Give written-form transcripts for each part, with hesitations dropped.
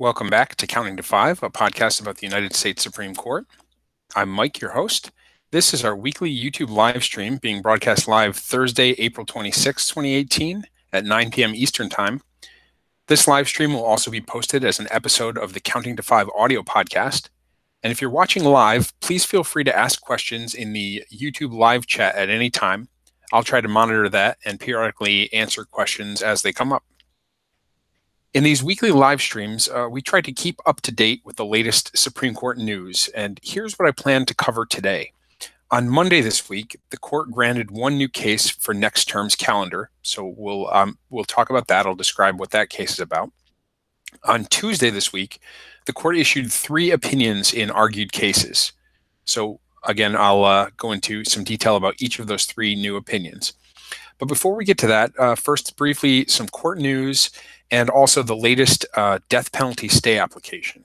Welcome back to Counting to Five, a podcast about the United States Supreme Court. I'm Mike, your host. This is our weekly YouTube live stream being broadcast live Thursday, April 26, 2018 at 9 p.m. Eastern Time. This live stream will also be posted as an episode of the Counting to Five audio podcast. And if you're watching live, please feel free to ask questions in the YouTube live chat at any time. I'll try to monitor that and periodically answer questions as they come up. In these weekly live streams, we try to keep up to date with the latest Supreme Court news, and here's what I plan to cover today. On Monday this week, the court granted one new case for next term's calendar, so we'll talk about that. I'll describe what that case is about. On Tuesday this week, the court issued 3 opinions in argued cases. So again, I'll go into some detail about each of those 3 new opinions. But before we get to that, first briefly, some court news and also the latest death penalty stay application.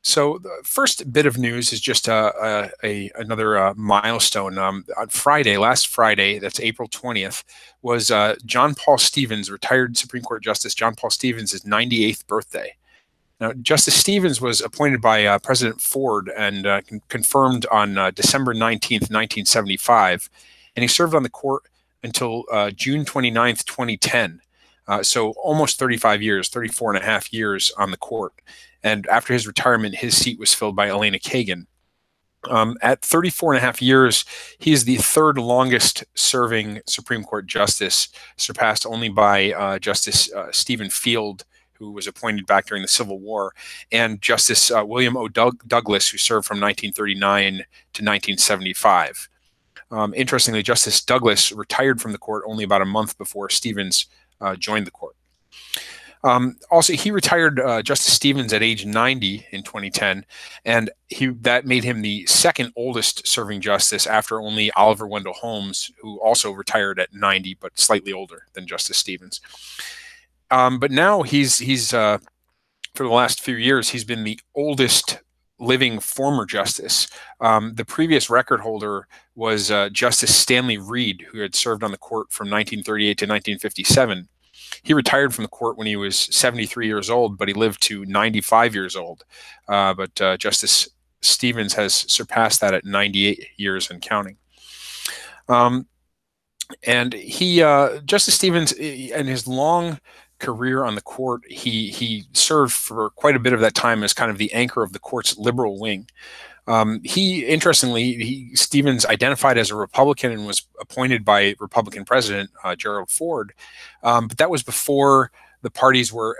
So the first bit of news is just another milestone. On Friday, last Friday, that's April 20th, was John Paul Stevens, retired Supreme Court Justice John Paul Stevens' 98th birthday. Now, Justice Stevens was appointed by President Ford and confirmed on December 19th, 1975, and he served on the court until June 29th, 2010. So almost 35 years, 34 and a half years on the court. And after his retirement, his seat was filled by Elena Kagan. At 34 and a half years, he is the 3rd longest serving Supreme Court justice, surpassed only by Justice Stephen Field, who was appointed back during the Civil War, and Justice William O. Douglas, who served from 1939 to 1975. Interestingly, Justice Douglas retired from the court only about a month before Stevens joined the court. Also, he retired Justice Stevens at age 90 in 2010, and that made him the 2nd oldest serving justice after only Oliver Wendell Holmes, who also retired at 90, but slightly older than Justice Stevens. But now he's for the last few years, he's been the oldest living former justice. The previous record holder was Justice Stanley Reed, who had served on the court from 1938 to 1957. He retired from the court when he was 73 years old, but he lived to 95 years old. But Justice Stevens has surpassed that at 98 years and counting. And Justice Stevens, in his long career on the court, he served for quite a bit of that time as kind of the anchor of the court's liberal wing. Stevens identified as a Republican and was appointed by Republican President Gerald Ford, but that was before the parties were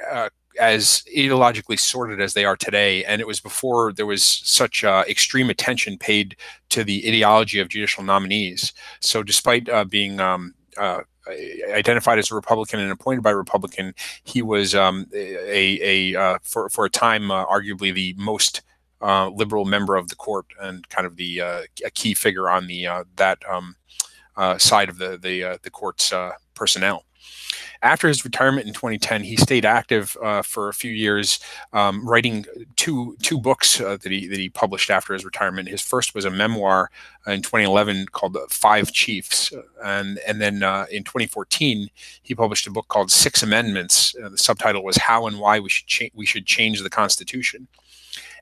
as ideologically sorted as they are today, and it was before there was such extreme attention paid to the ideology of judicial nominees. So despite being identified as a Republican and appointed by a Republican, he was for a time arguably the most liberal member of the court and kind of a key figure on that side of the court's personnel. After his retirement in 2010, he stayed active for a few years, writing two books that he published after his retirement. His first was a memoir in 2011 called Five Chiefs, and then in 2014 he published a book called Six Amendments. The subtitle was How and Why We Should Change the Constitution.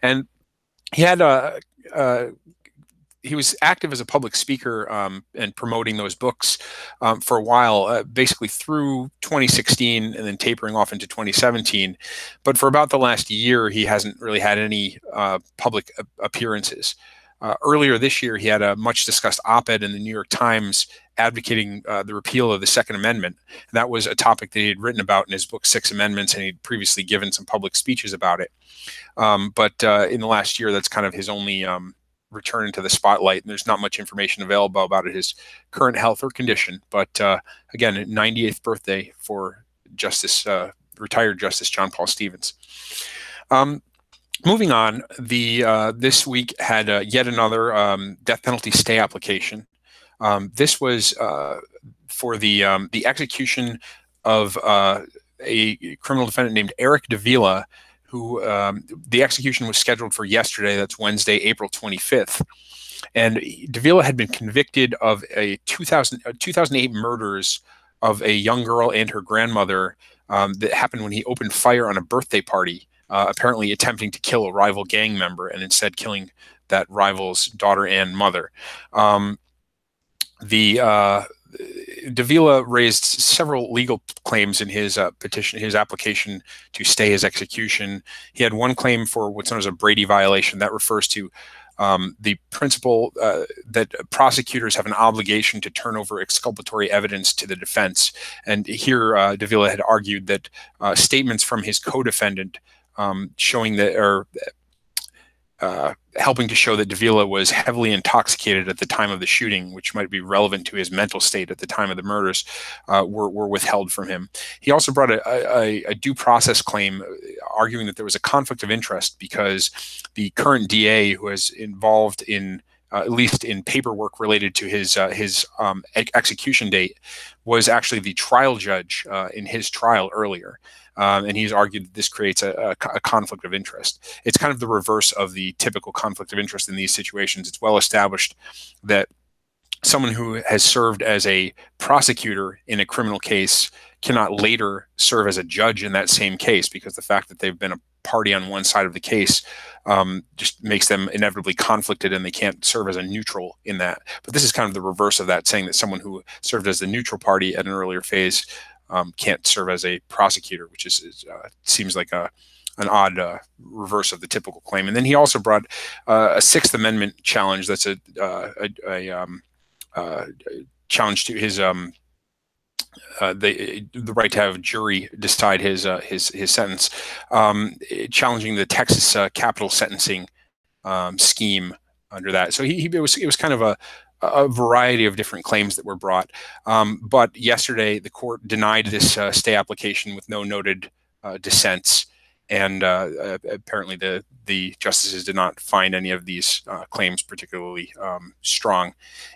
And he had he was active as a public speaker and promoting those books for a while, basically through 2016 and then tapering off into 2017. But for about the last year, he hasn't really had any public appearances. Earlier this year, he had a much discussed op-ed in the New York Times advocating the repeal of the Second Amendment. And that was a topic that he had written about in his book, Six Amendments, and he'd previously given some public speeches about it. But in the last year, that's kind of his only return into the spotlight, and there's not much information available about his current health or condition. But again, 98th birthday for retired Justice John Paul Stevens. Moving on, this week had yet another death penalty stay application. This was for the execution of a criminal defendant named Eric Davila, who the execution was scheduled for yesterday. That's Wednesday, April 25th. And Davila had been convicted of 2008 murders of a young girl and her grandmother that happened when he opened fire on a birthday party apparently attempting to kill a rival gang member and instead killing that rival's daughter and mother. Davila raised several legal claims in his petition, his application to stay his execution. He had one claim for what's known as a Brady violation. That refers to the principle that prosecutors have an obligation to turn over exculpatory evidence to the defense. And here, Davila had argued that statements from his co-defendant showing that, or helping to show that Davila was heavily intoxicated at the time of the shooting, which might be relevant to his mental state at the time of the murders, were withheld from him. He also brought a due process claim, arguing that there was a conflict of interest because the current DA, who is involved in at least in paperwork related to his execution date, was actually the trial judge in his trial earlier. And he's argued that this creates a conflict of interest. It's kind of the reverse of the typical conflict of interest in these situations. It's well established that someone who has served as a prosecutor in a criminal case cannot later serve as a judge in that same case, because the fact that they've been a party on one side of the case just makes them inevitably conflicted, and they can't serve as a neutral in that. But this is kind of the reverse of that, saying that someone who served as the neutral party at an earlier phase can't serve as a prosecutor, which seems like an odd reverse of the typical claim. And then he also brought a Sixth Amendment challenge. That's a challenge to his the right to have a jury decide his sentence, challenging the Texas capital sentencing scheme under that. So it was kind of a variety of different claims that were brought. But yesterday, the court denied this stay application with no noted dissents. And apparently the justices did not find any of these claims particularly strong.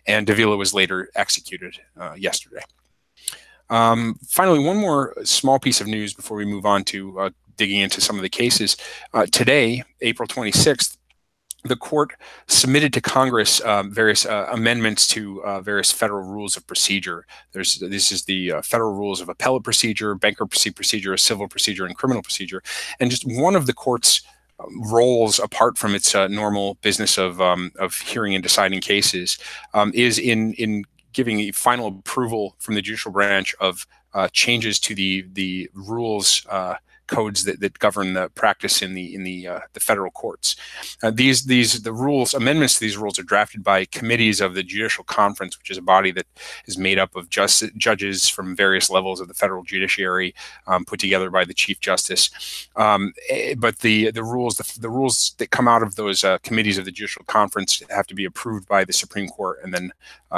And Davila was later executed yesterday. Finally, one more small piece of news before we move on to digging into some of the cases. Today, April 26th, the court submitted to Congress various amendments to various federal rules of procedure. This is the federal rules of appellate procedure, bankruptcy procedure, civil procedure, and criminal procedure. And just one of the court's roles, apart from its normal business of hearing and deciding cases, is in giving a final approval from the judicial branch of changes to the rules codes that govern the practice in the federal courts. The rules, amendments to these rules, are drafted by committees of the Judicial Conference, which is a body that is made up of judges from various levels of the federal judiciary, put together by the Chief Justice. But the rules that come out of those committees of the Judicial Conference have to be approved by the Supreme Court and then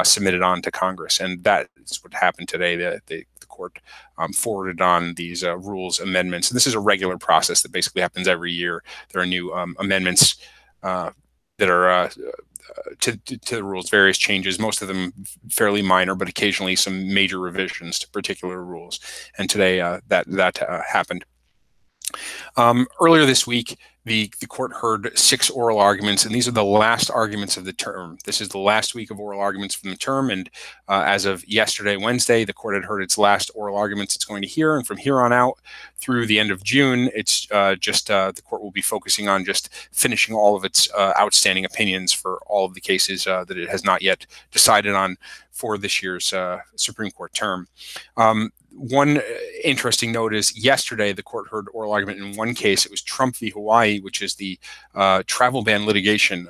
submitted on to Congress. And that is what happened today. The court forwarded on these rules amendments. And this is a regular process that basically happens every year. There are new amendments that are to the rules, various changes, most of them fairly minor, but occasionally some major revisions to particular rules. And today that happened. Earlier this week, the court heard 6 oral arguments, and these are the last arguments of the term. This is the last week of oral arguments from the term, and as of yesterday, Wednesday, the court had heard its last oral arguments it's going to hear, and from here on out through the end of June, it's the court will be focusing on just finishing all of its outstanding opinions for all of the cases that it has not yet decided on for this year's Supreme Court term. One interesting note is yesterday the court heard oral argument in one case. It was Trump v. Hawaii, which is the travel ban litigation,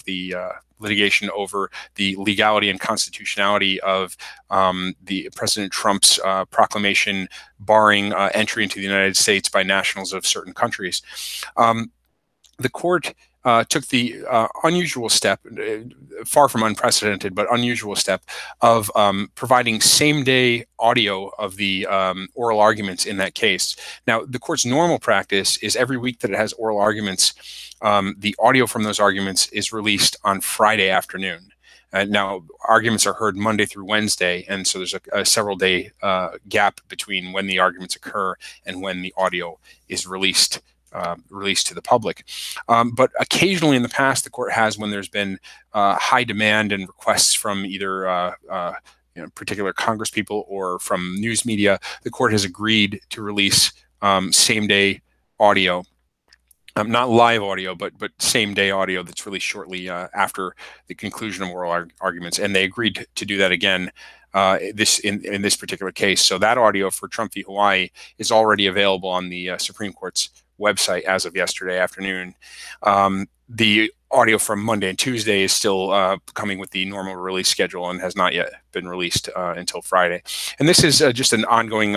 the litigation over the legality and constitutionality of the President Trump's proclamation barring entry into the United States by nationals of certain countries. The court took the unusual step, far from unprecedented, but unusual step of providing same-day audio of the oral arguments in that case. Now, the court's normal practice is every week that it has oral arguments, the audio from those arguments is released on Friday afternoon. Now, arguments are heard Monday through Wednesday, and so there's a several-day gap between when the arguments occur and when the audio is released to the public. But occasionally in the past, the court has, when there's been high demand and requests from either particular Congress people or from news media, the court has agreed to release same-day audio not live audio, but same day audio that's released shortly after the conclusion of oral arguments, and they agreed to do that again in this particular case. So that audio for Trump v. Hawaii is already available on the Supreme Court's website as of yesterday afternoon. The audio from Monday and Tuesday is still coming with the normal release schedule and has not yet been released until Friday. And this is just an ongoing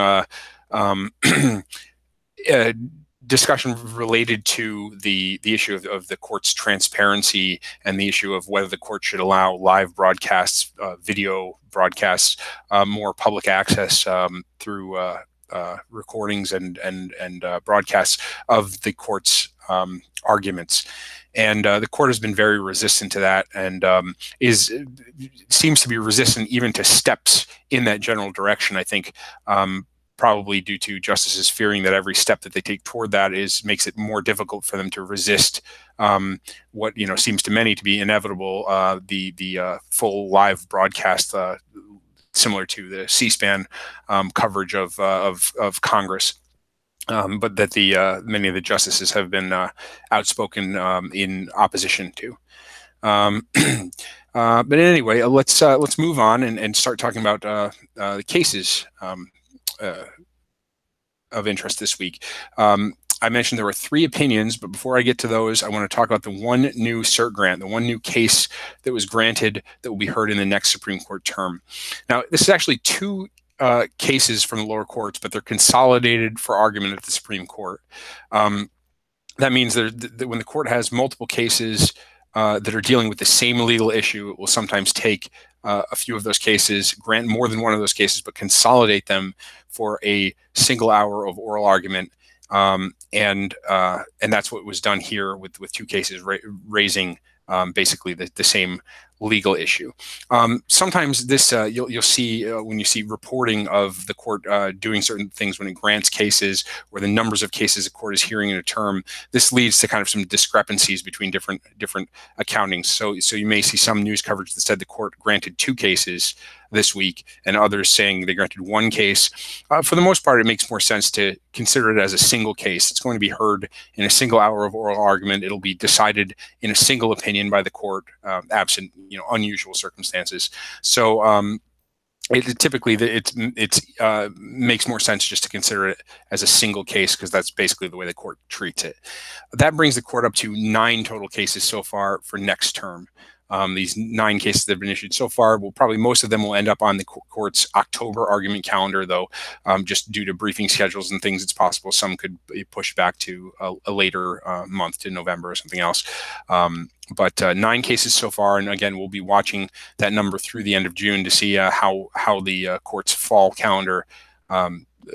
discussion related to the issue of the court's transparency and the issue of whether the court should allow live broadcasts, video broadcasts, more public access through recordings and broadcasts of the court's arguments. And the court has been very resistant to that, and seems to be resistant even to steps in that general direction. I think probably due to justices fearing that every step that they take toward that makes it more difficult for them to resist what seems to many to be inevitable, the full live broadcast, similar to the C-SPAN coverage of Congress. But that many of the justices have been outspoken in opposition to. But anyway, let's move on and start talking about the cases of interest this week. I mentioned there were 3 opinions, but before I get to those, I want to talk about the one new cert grant, the one new case that was granted that will be heard in the next Supreme Court term. Now, this is actually 2 cases from the lower courts, but they're consolidated for argument at the Supreme Court. That means that when the court has multiple cases that are dealing with the same legal issue, it will sometimes take a few of those cases, grant more than one of those cases, but consolidate them for a single hour of oral argument. And that's what was done here with 2 cases raising basically the same legal issue. Sometimes this you'll see when you see reporting of the court doing certain things when it grants cases, or the numbers of cases the court is hearing in a term. This leads to kind of some discrepancies between different accountings. So you may see some news coverage that said the court granted 2 cases this week, and others saying they granted 1 case. For the most part, it makes more sense to consider it as a single case. It's going to be heard in a single hour of oral argument. It'll be decided in a single opinion by the court, absent unusual circumstances. So typically it makes more sense just to consider it as a single case, because that's basically the way the court treats it. That brings the court up to 9 total cases so far for next term. These 9 cases that have been issued so far, most of them will end up on the court's October argument calendar, though just due to briefing schedules and things, it's possible some could be pushed back to a later month, to November or something else. But 9 cases so far, and again, we'll be watching that number through the end of June to see how the court's fall calendar,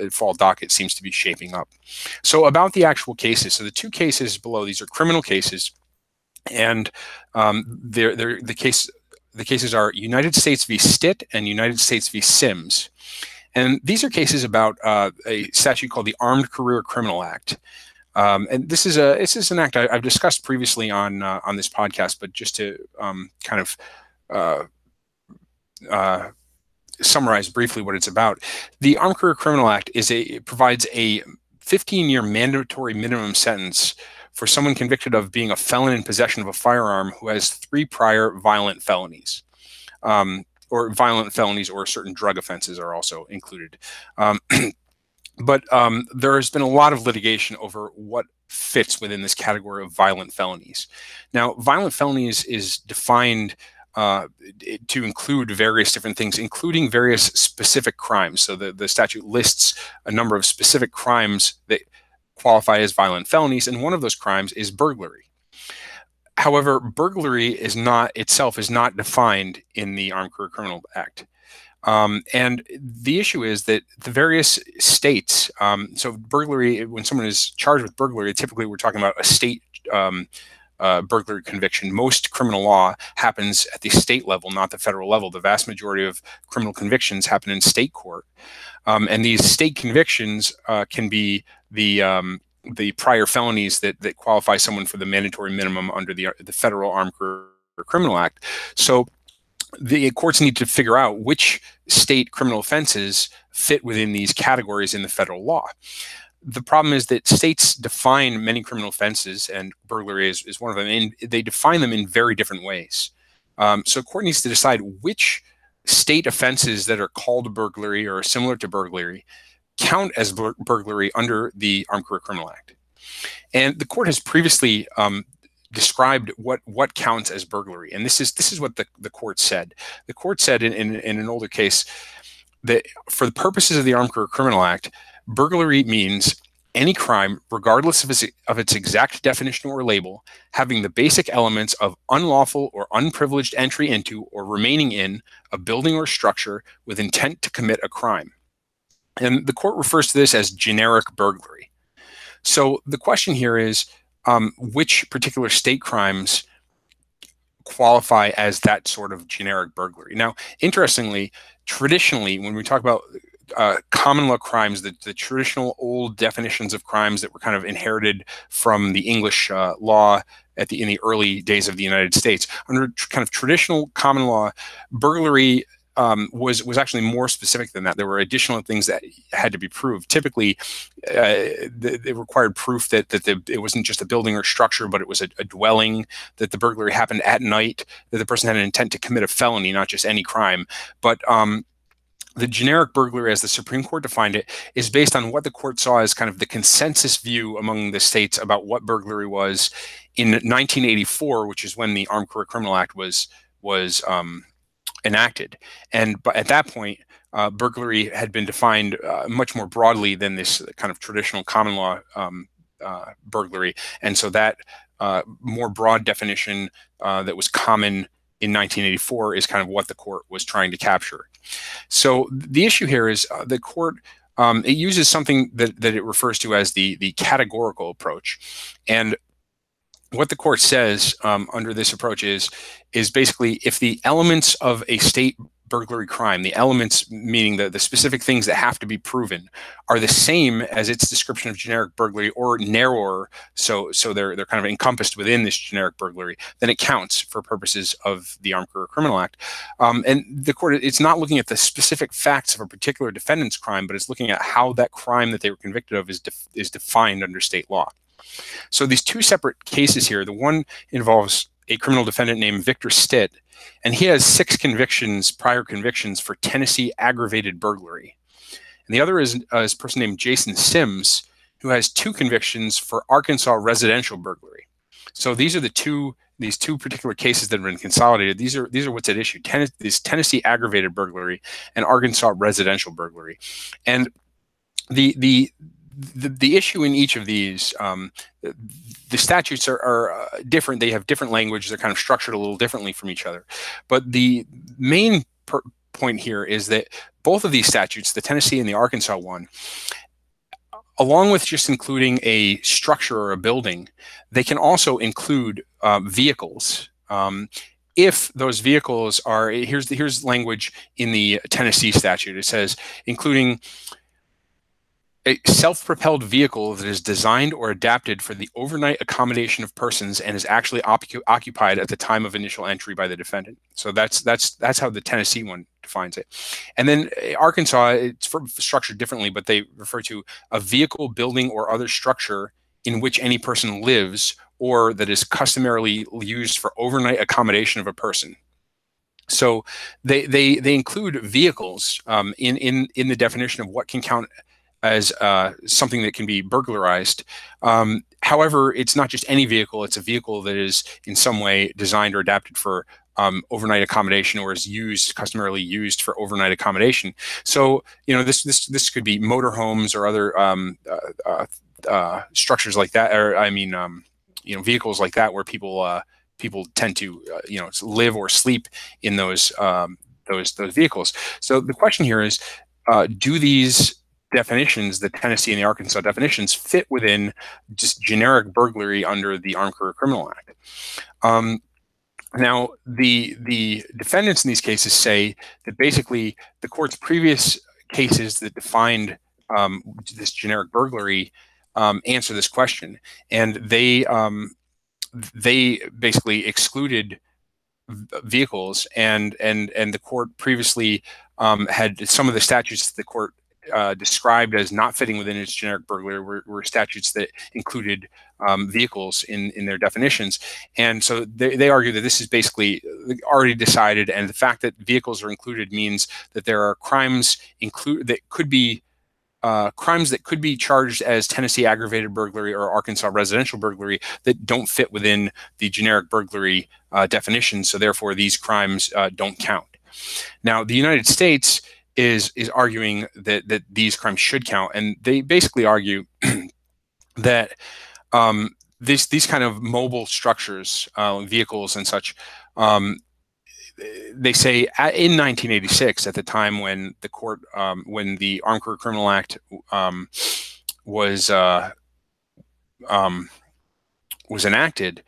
fall docket seems to be shaping up. So about the actual cases, so the 2 cases below, these are criminal cases. And the cases are United States v. Stitt and United States v. Sims. And these are cases about a statute called the Armed Career Criminal Act. And this is an act I've discussed previously on this podcast, but just to kind of summarize briefly what it's about. The Armed Career Criminal Act provides a 15-year mandatory minimum sentence for someone convicted of being a felon in possession of a firearm who has 3 prior violent felonies, or violent felonies, or certain drug offenses are also included. But there has been a lot of litigation over what fits within this category of violent felonies. Now, violent felonies is defined to include various different things, including various specific crimes. So the statute lists a number of specific crimes that qualify as violent felonies, and one of those crimes is burglary. However, burglary is not defined in the Armed Career Criminal Act. And the issue is that the various states, so burglary, when someone is charged with burglary, typically we're talking about a state burglary conviction. Most criminal law happens at the state level, not the federal level. The vast majority of criminal convictions happen in state court. And these state convictions can be the prior felonies that qualify someone for the mandatory minimum under the Federal Armed Career Criminal Act. So the courts need to figure out which state criminal offenses fit within these categories in the federal law. the problem is that states define many criminal offenses, and burglary is one of them, and they define them in very different ways. So a court needs to decide which state offenses that are called burglary or similar to burglary count as burglary under the Armed Career Criminal Act. And the court has previously described what counts as burglary, and this is what the court said. The court said in an older case that for the purposes of the Armed Career Criminal Act, burglary means any crime, regardless of its exact definition or label, having the basic elements of unlawful or unprivileged entry into or remaining in a building or structure with intent to commit a crime. And the court refers to this as generic burglary. So the question here is, which particular state crimes qualify as that sort of generic burglary? Now, interestingly, traditionally, when we talk about common law crimes, the traditional old definitions of crimes that were kind of inherited from the English law in the early days of the United States, under kind of traditional common law, burglary was actually more specific than that. There were additional things that had to be proved. Typically, it required proof that it wasn't just a building or structure, but it was a dwelling, that the burglary happened at night, that the person had an intent to commit a felony, not just any crime. But the generic burglary, as the Supreme Court defined it, is based on what the court saw as kind of the consensus view among the states about what burglary was in 1984, which is when the Armed Career Criminal Act was enacted. And at that point, burglary had been defined much more broadly than this kind of traditional common law burglary. And so that more broad definition that was common in 1984 is kind of what the court was trying to capture. So the issue here is the court, it uses something that it refers to as the categorical approach. And what the court says under this approach is basically, if the elements of a state burglary crime, the elements meaning the specific things that have to be proven, are the same as its description of generic burglary or narrower, so they're kind of encompassed within this generic burglary, then it counts for purposes of the Armed Career Criminal Act. And the court, it's not looking at the specific facts of a particular defendant's crime, but it's looking at how that crime that they were convicted of is defined under state law. So these two separate cases here, the one involves a criminal defendant named Victor Stitt, and he has 6 prior convictions for Tennessee aggravated burglary. And the other is a person named Jason Sims, who has 2 convictions for Arkansas residential burglary. So these are these two particular cases that have been consolidated. These are what's at issue: this Tennessee aggravated burglary and Arkansas residential burglary. And the issue in each of these, the statutes are different. They have different language. They're kind of structured a little differently from each other. But the main point here is that both of these statutes, the Tennessee and the Arkansas one, along with just including a structure or a building, they can also include vehicles. If those vehicles are, here's language in the Tennessee statute. It says, including a self-propelled vehicle that is designed or adapted for the overnight accommodation of persons and is actually occupied at the time of initial entry by the defendant. So that's how the Tennessee one defines it. And then Arkansas, it's structured differently, but they refer to a vehicle, building, or other structure in which any person lives or that is customarily used for overnight accommodation of a person. So they include vehicles in the definition of what can count as something that can be burglarized. However, it's not just any vehicle. It's a vehicle that is in some way designed or adapted for overnight accommodation, or is customarily used for overnight accommodation. So, this could be motorhomes or other structures like that, or vehicles like that, where people tend to live or sleep in those vehicles. So the question here is, do these definitions, the Tennessee and the Arkansas definitions, fit within just generic burglary under the Armed Career Criminal Act? Now, the defendants in these cases say that basically the court's previous cases that defined this generic burglary answer this question, and they basically excluded vehicles, and the court previously had some of the statutes the court described as not fitting within its generic burglary were statutes that included vehicles in their definitions. And so they argue that this is basically already decided, and the fact that vehicles are included means that there are crimes that could be charged as Tennessee aggravated burglary or Arkansas residential burglary that don't fit within the generic burglary definition. So therefore, these crimes don't count. Now, the United States is arguing that these crimes should count, and they basically argue that these kind of mobile structures, vehicles and such, they say in 1986, at the time when the court, when the Armed Career Criminal Act was enacted,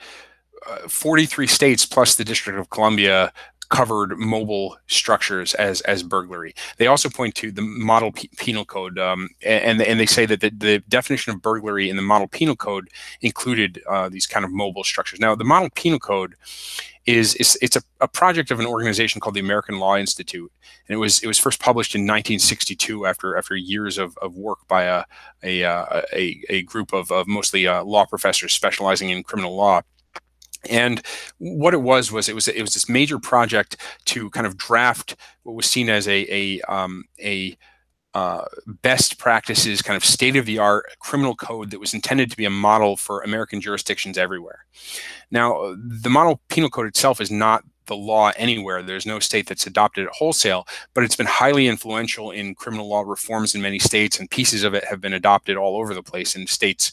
43 states plus the District of Columbia covered mobile structures as burglary. They also point to the Model Penal Code, and they say that the definition of burglary in the Model Penal Code included these kind of mobile structures. Now, the Model Penal Code it's a project of an organization called the American Law Institute, and it was first published in 1962 after years of work by a group of mostly law professors specializing in criminal law. And what it was this major project to kind of draft what was seen as a best practices, kind of state-of-the-art criminal code that was intended to be a model for American jurisdictions everywhere. Now, the Model Penal Code itself is not the law anywhere. There's no state that's adopted it wholesale, but it's been highly influential in criminal law reforms in many states, and pieces of it have been adopted all over the place in states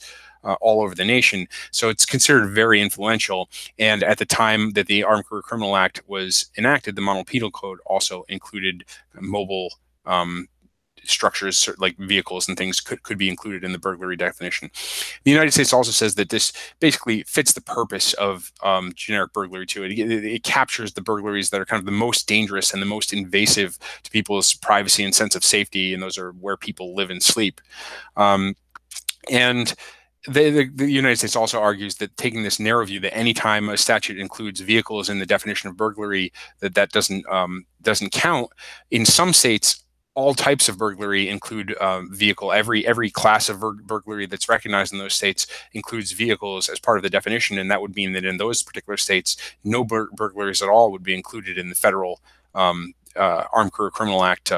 all over the nation. So it's considered very influential. And at the time that the Armed Career Criminal Act was enacted, the Model Penal Code also included mobile structures like vehicles and things could be included in the burglary definition. The United States also says that this basically fits the purpose of generic burglary too. It captures the burglaries that are kind of the most dangerous and the most invasive to people's privacy and sense of safety, and those are where people live and sleep. And the United States also argues that taking this narrow view, that any time a statute includes vehicles in the definition of burglary, that doesn't count. In some states, all types of burglary include vehicle. Every class of burglary that's recognized in those states includes vehicles as part of the definition, and that would mean that in those particular states, no burglaries at all would be included in the federal Armed Career Criminal Act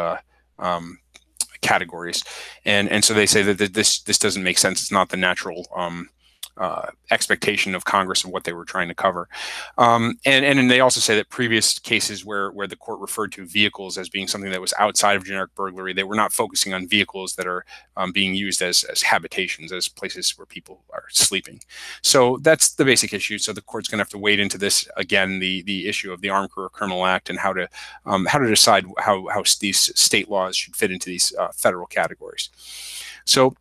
categories. And so they say that this doesn't make sense. It's not the natural expectation of Congress of what they were trying to cover. And they also say that previous cases where the court referred to vehicles as being something that was outside of generic burglary, they were not focusing on vehicles that are being used as habitations, as places where people are sleeping. So that's the basic issue. So the court's going to have to wade into this again, the issue of the Armed Career Criminal Act and how to decide how these state laws should fit into these federal categories. So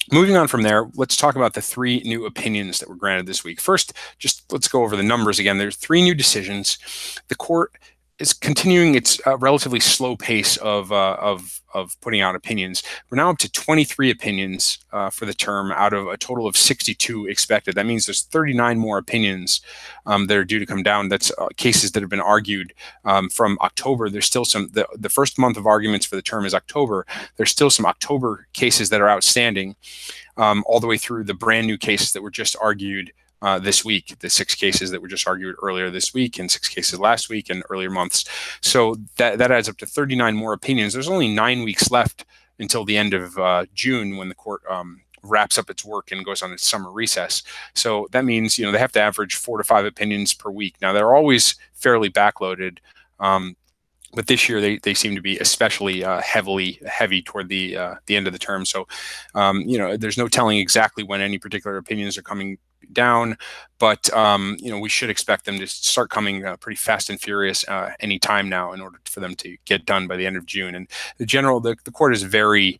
moving on from there, let's talk about the 3 new opinions that were granted this week. First, just let's go over the numbers again. There's 3 new decisions. The court is continuing its relatively slow pace of putting out opinions. We're now up to 23 opinions for the term out of a total of 62 expected. That means there's 39 more opinions that are due to come down. That's cases that have been argued from October. There's still some, the first month of arguments for the term is October. There's still some October cases that are outstanding, all the way through the brand new cases that were just argued this week, the 6 cases that were just argued earlier this week and 6 cases last week and earlier months. So that adds up to 39 more opinions. There's only 9 weeks left until the end of June, when the court wraps up its work and goes on its summer recess. So that means, they have to average 4 to 5 opinions per week. Now, they're always fairly backloaded, but this year they seem to be especially heavy toward the end of the term. So, there's no telling exactly when any particular opinions are coming down, but we should expect them to start coming pretty fast and furious any time now, in order for them to get done by the end of June. And the court is very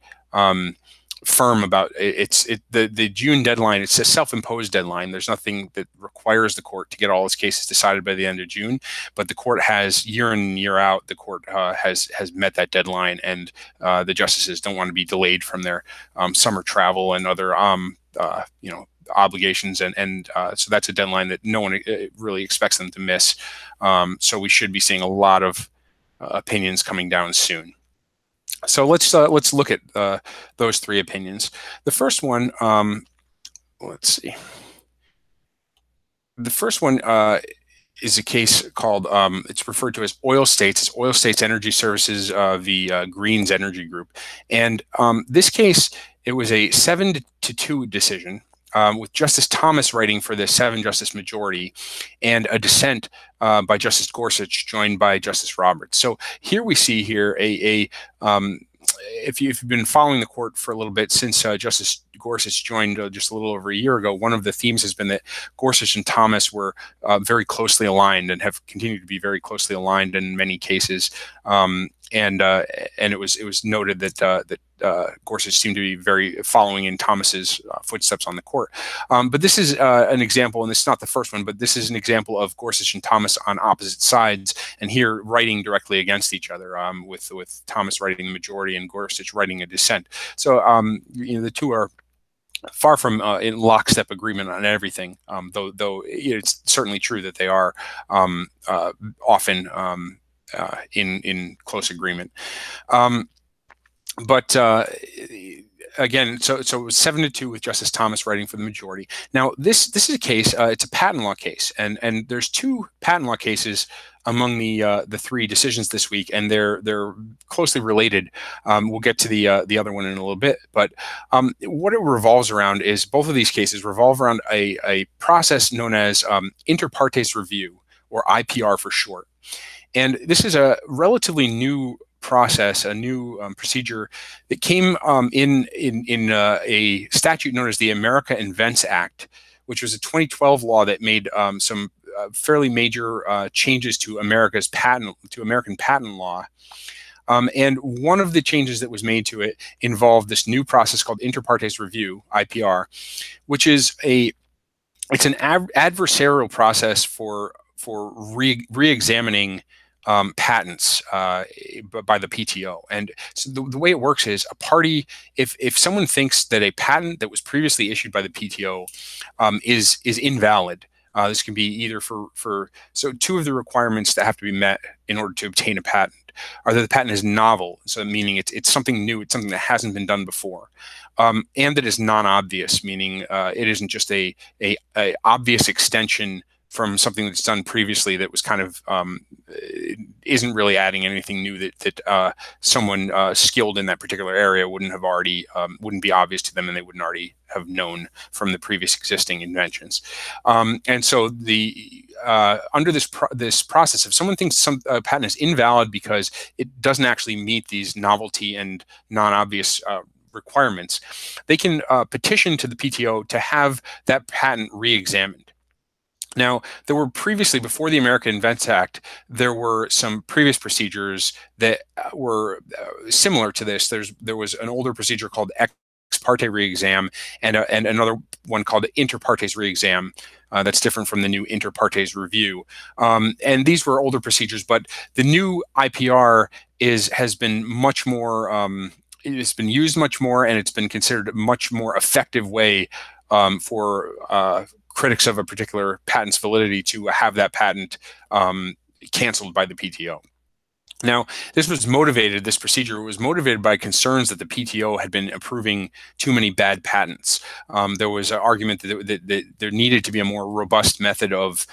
firm about the June deadline. It's a self-imposed deadline. There's nothing that requires the court to get all its cases decided by the end of June, but the court has, year in and year out, the court has met that deadline, and the justices don't want to be delayed from their summer travel and other obligations, and so that's a deadline that no one really expects them to miss. So we should be seeing a lot of opinions coming down soon. So let's look at those three opinions. The first one, let's see. The first one is a case called, it's referred to as Oil States. It's Oil States Energy Services, the Greens Energy Group. And this case, it was a 7-2 decision, with Justice Thomas writing for the 7-justice majority, and a dissent by Justice Gorsuch, joined by Justice Roberts. So here we see here if you've been following the court for a little bit since Justice Gorsuch joined just a little over a year ago, one of the themes has been that Gorsuch and Thomas were very closely aligned and have continued to be very closely aligned in many cases. And it was noted that Gorsuch seemed to be very following in Thomas's footsteps on the court. But this is an example, and this is not the first one, but this is an example of Gorsuch and Thomas on opposite sides, and here writing directly against each other, with Thomas writing the majority and Gorsuch writing a dissent. So the two are far from in lockstep agreement on everything, though it's certainly true that they are often in close agreement. But again, so it was 7-2 with Justice Thomas writing for the majority. Now, this is a case. It's a patent law case, and there's two patent law cases among the three decisions this week, and they're closely related. We'll get to the other one in a little bit, but what it revolves around is both of these cases revolve around a process known as inter partes review, or IPR for short. And this is a relatively new process, a new procedure that came in a statute known as the America Invents Act, which was a 2012 law that made some fairly major changes to American patent law. And one of the changes that was made to it involved this new process called inter partes review, IPR, which is it's an adversarial process for re-examining patents by the PTO. And so the way it works is a party, if someone thinks that a patent that was previously issued by the PTO is invalid, this can be either so two of the requirements that have to be met in order to obtain a patent are that the patent is novel, so meaning it's something new, it's something that hasn't been done before, and that is non-obvious, meaning it isn't just a obvious extension from something that's done previously that was kind of isn't really adding anything new that someone skilled in that particular area wouldn't be obvious to them, and they wouldn't already have known from the previous existing inventions. And so under this process, if someone thinks some patent is invalid because it doesn't actually meet these novelty and non-obvious requirements, they can petition to the PTO to have that patent re-examined. Now, there were previously, before the America Invents Act, there were some previous procedures that were similar to this. There was an older procedure called ex parte re-exam, and another one called inter partes re-exam. That's different from the new inter partes review. And these were older procedures, but the new IPR has been much more. It has been used much more, and it's been considered a much more effective way for critics of a particular patent's validity to have that patent canceled by the PTO. Now, this procedure was motivated by concerns that the PTO had been approving too many bad patents. There was an argument that there needed to be a more robust method of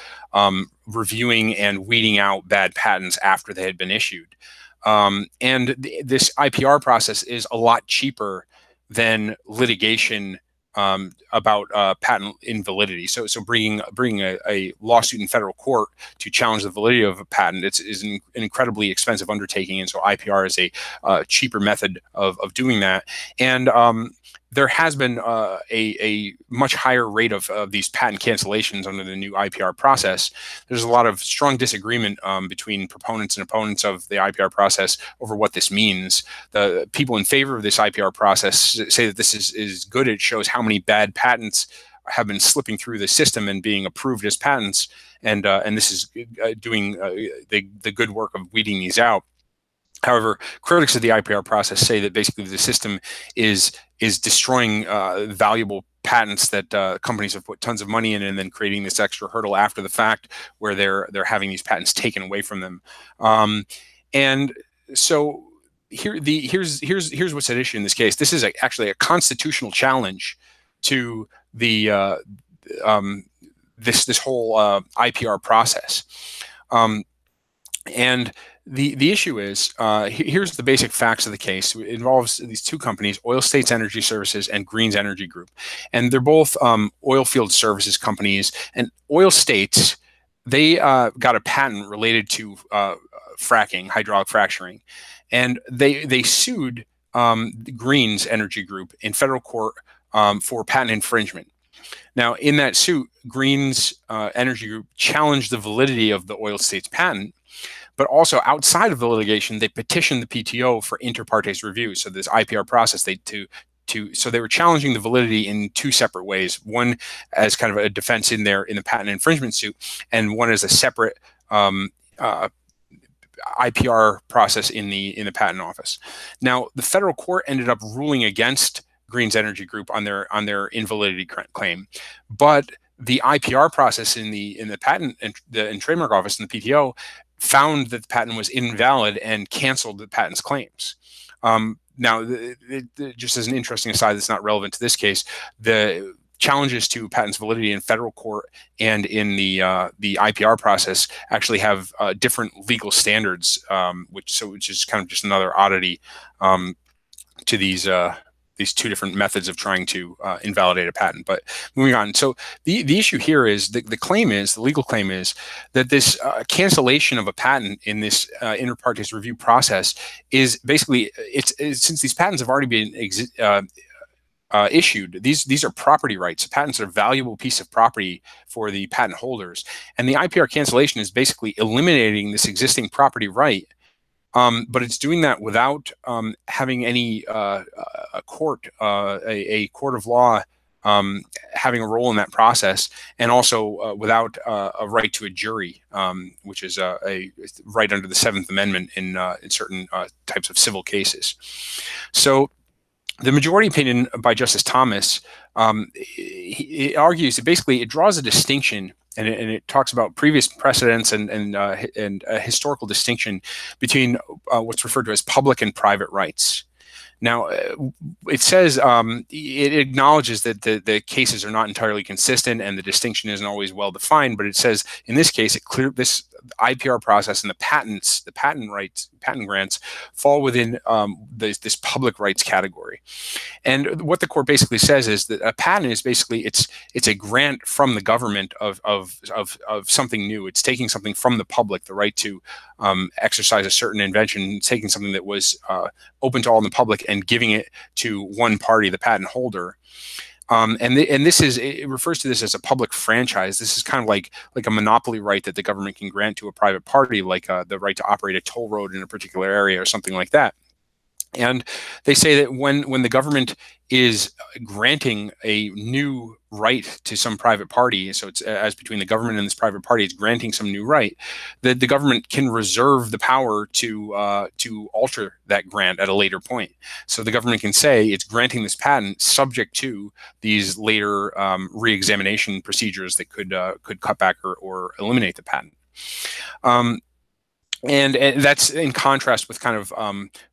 reviewing and weeding out bad patents after they had been issued. And this IPR process is a lot cheaper than litigation about patent invalidity. So bringing a lawsuit in federal court to challenge the validity of a patent is an incredibly expensive undertaking, and so IPR is a cheaper method of doing that. And there has been a much higher rate of these patent cancellations under the new IPR process. There's a lot of strong disagreement between proponents and opponents of the IPR process over what this means. The people in favor of this IPR process say that this is good. It shows how many bad patents have been slipping through the system and being approved as patents, and this is doing the good work of weeding these out. However, critics of the IPR process say that basically the system is destroying valuable patents that companies have put tons of money in, and then creating this extra hurdle after the fact where they're having these patents taken away from them. And so here's what's at issue in this case. This is actually a constitutional challenge to the this whole IPR process. And the issue is, here's the basic facts of the case. It involves these two companies, Oil States Energy Services and Green's Energy Group. And they're both oil field services companies. And Oil States, they got a patent related to fracking, hydraulic fracturing. And they sued Green's Energy Group in federal court for patent infringement. Now, in that suit, Green's Energy Group challenged the validity of the Oil States patent, but also outside of the litigation, they petitioned the PTO for inter partes review. So this IPR process, so they were challenging the validity in two separate ways. One as kind of a defense in the patent infringement suit, and one as a separate IPR process in the patent office. Now, the federal court ended up ruling against Green's Energy Group on their invalidity claim, but the IPR process in the patent and trademark office in the PTO found that the patent was invalid and canceled the patent's claims. Now, just as an interesting aside that's not relevant to this case, the challenges to patent's validity in federal court and in the IPR process actually have different legal standards, which is kind of just another oddity to these two different methods of trying to invalidate a patent. But moving on, so the issue here is the legal claim is that this cancellation of a patent in this inter partes review process is basically since these patents have already been issued. These are property rights. Patents are a valuable piece of property for the patent holders, and the IPR cancellation is basically eliminating this existing property right. But it's doing that without having any a court of law having a role in that process, and also without a right to a jury, which is a right under the 7th Amendment in certain types of civil cases. So the majority opinion by Justice Thomas, he argues that basically it draws a distinction, and it talks about previous precedents and a historical distinction between what's referred to as public and private rights. Now, it says it acknowledges that the cases are not entirely consistent and the distinction isn't always well defined, but it says in this case, this IPR process and the patent grants fall within this public rights category. And what the court basically says is that a patent is basically it's a grant from the government of something new. It's taking something from the public, the right to exercise a certain invention, taking something that was open to all in the public and giving it to one party, the patent holder. And this is, it refers to this as a public franchise. This is kind of like a monopoly right that the government can grant to a private party, like the right to operate a toll road in a particular area or something like that. And they say that when the government is granting a new right to some private party, so it's as between the government and this private party, it's granting some new right, that the government can reserve the power to alter that grant at a later point. So the government can say it's granting this patent subject to these later re-examination procedures that could cut back or eliminate the patent. And that's in contrast with kind of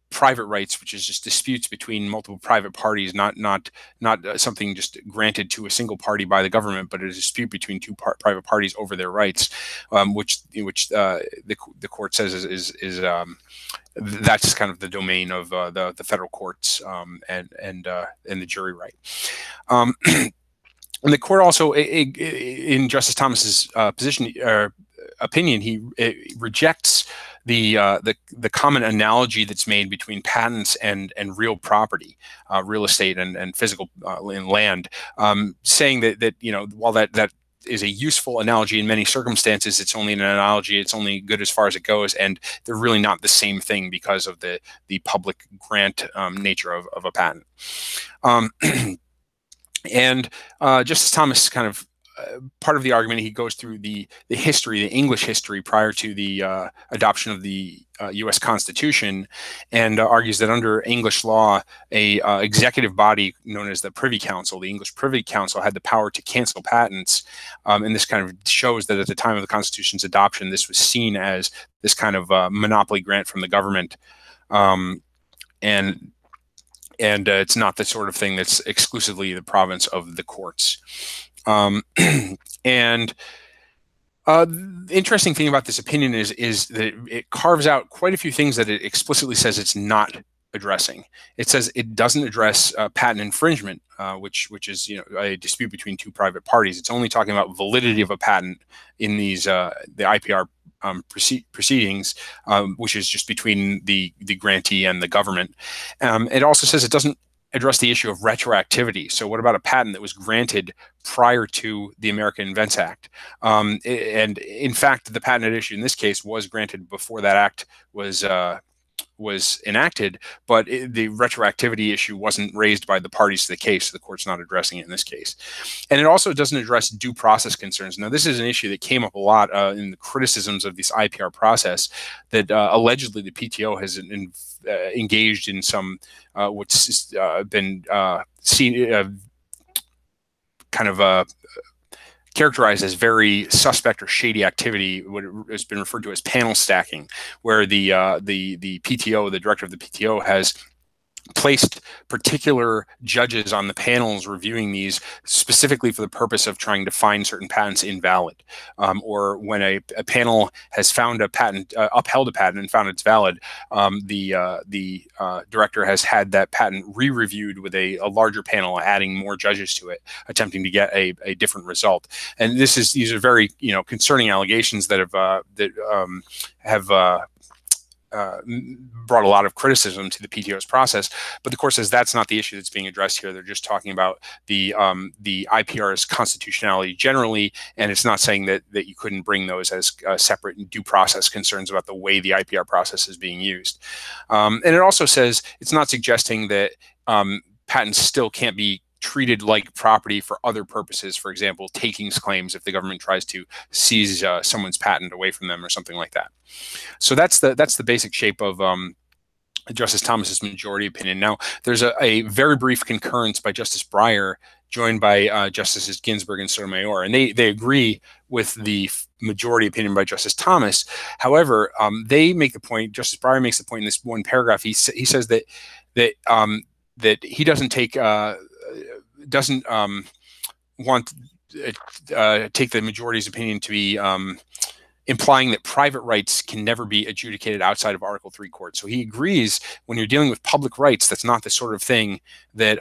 private rights, which is just disputes between multiple private parties, not something just granted to a single party by the government, but a dispute between two private parties over their rights, which the court says is that's kind of the domain of the federal courts and the jury right. And the court also, in Justice Thomas's opinion, he rejects the common analogy that's made between patents and real property, real estate and physical land, saying that while that is a useful analogy in many circumstances, it's only an analogy. It's only good as far as it goes, and they're really not the same thing because of the public grant nature of a patent. And Justice Thomas kind of part of the argument, he goes through the history, the English history prior to the adoption of the U.S. Constitution, and argues that under English law, a executive body known as the Privy Council, the English Privy Council, had the power to cancel patents. And this kind of shows that at the time of the Constitution's adoption, this was seen as this kind of monopoly grant from the government. and it's not the sort of thing that's exclusively the province of the courts. And the interesting thing about this opinion is that it carves out quite a few things that it explicitly says it's not addressing. It says it doesn't address patent infringement, which is a dispute between two private parties. It's only talking about validity of a patent in these the IPR proceedings, which is just between the grantee and the government. It also says it doesn't address the issue of retroactivity. So what about a patent that was granted prior to the American Invents Act? And in fact, the patent at issue in this case was granted before that act was enacted, but the retroactivity issue wasn't raised by the parties to the case, so the court's not addressing it in this case. And it also doesn't address due process concerns. Now, this is an issue that came up a lot in the criticisms of this IPR process, that allegedly the PTO has engaged in some what's been seen kind of characterized as very suspect or shady activity, what has been referred to as panel stacking, where the PTO, the director of the PTO, has placed particular judges on the panels reviewing these specifically for the purpose of trying to find certain patents invalid, or when a panel has found a patent, upheld a patent and found it's valid, the director has had that patent re-reviewed with a larger panel, adding more judges to it, attempting to get a different result. And these are very concerning allegations that have brought a lot of criticism to the PTO's process, but the court says that's not the issue that's being addressed here. They're just talking about the IPR's constitutionality generally, and it's not saying that you couldn't bring those as separate due process concerns about the way the IPR process is being used. And it also says it's not suggesting that patents still can't be treated like property for other purposes, for example, takings claims if the government tries to seize someone's patent away from them or something like that. So that's the basic shape of Justice Thomas's majority opinion. Now, there's a very brief concurrence by Justice Breyer, joined by Justices Ginsburg and Sotomayor, and they agree with the majority opinion by Justice Thomas. However, they make the point, Justice Breyer makes the point in this one paragraph. He says that he doesn't take want take the majority's opinion to be implying that private rights can never be adjudicated outside of Article III court. So he agrees when you're dealing with public rights, that's not the sort of thing that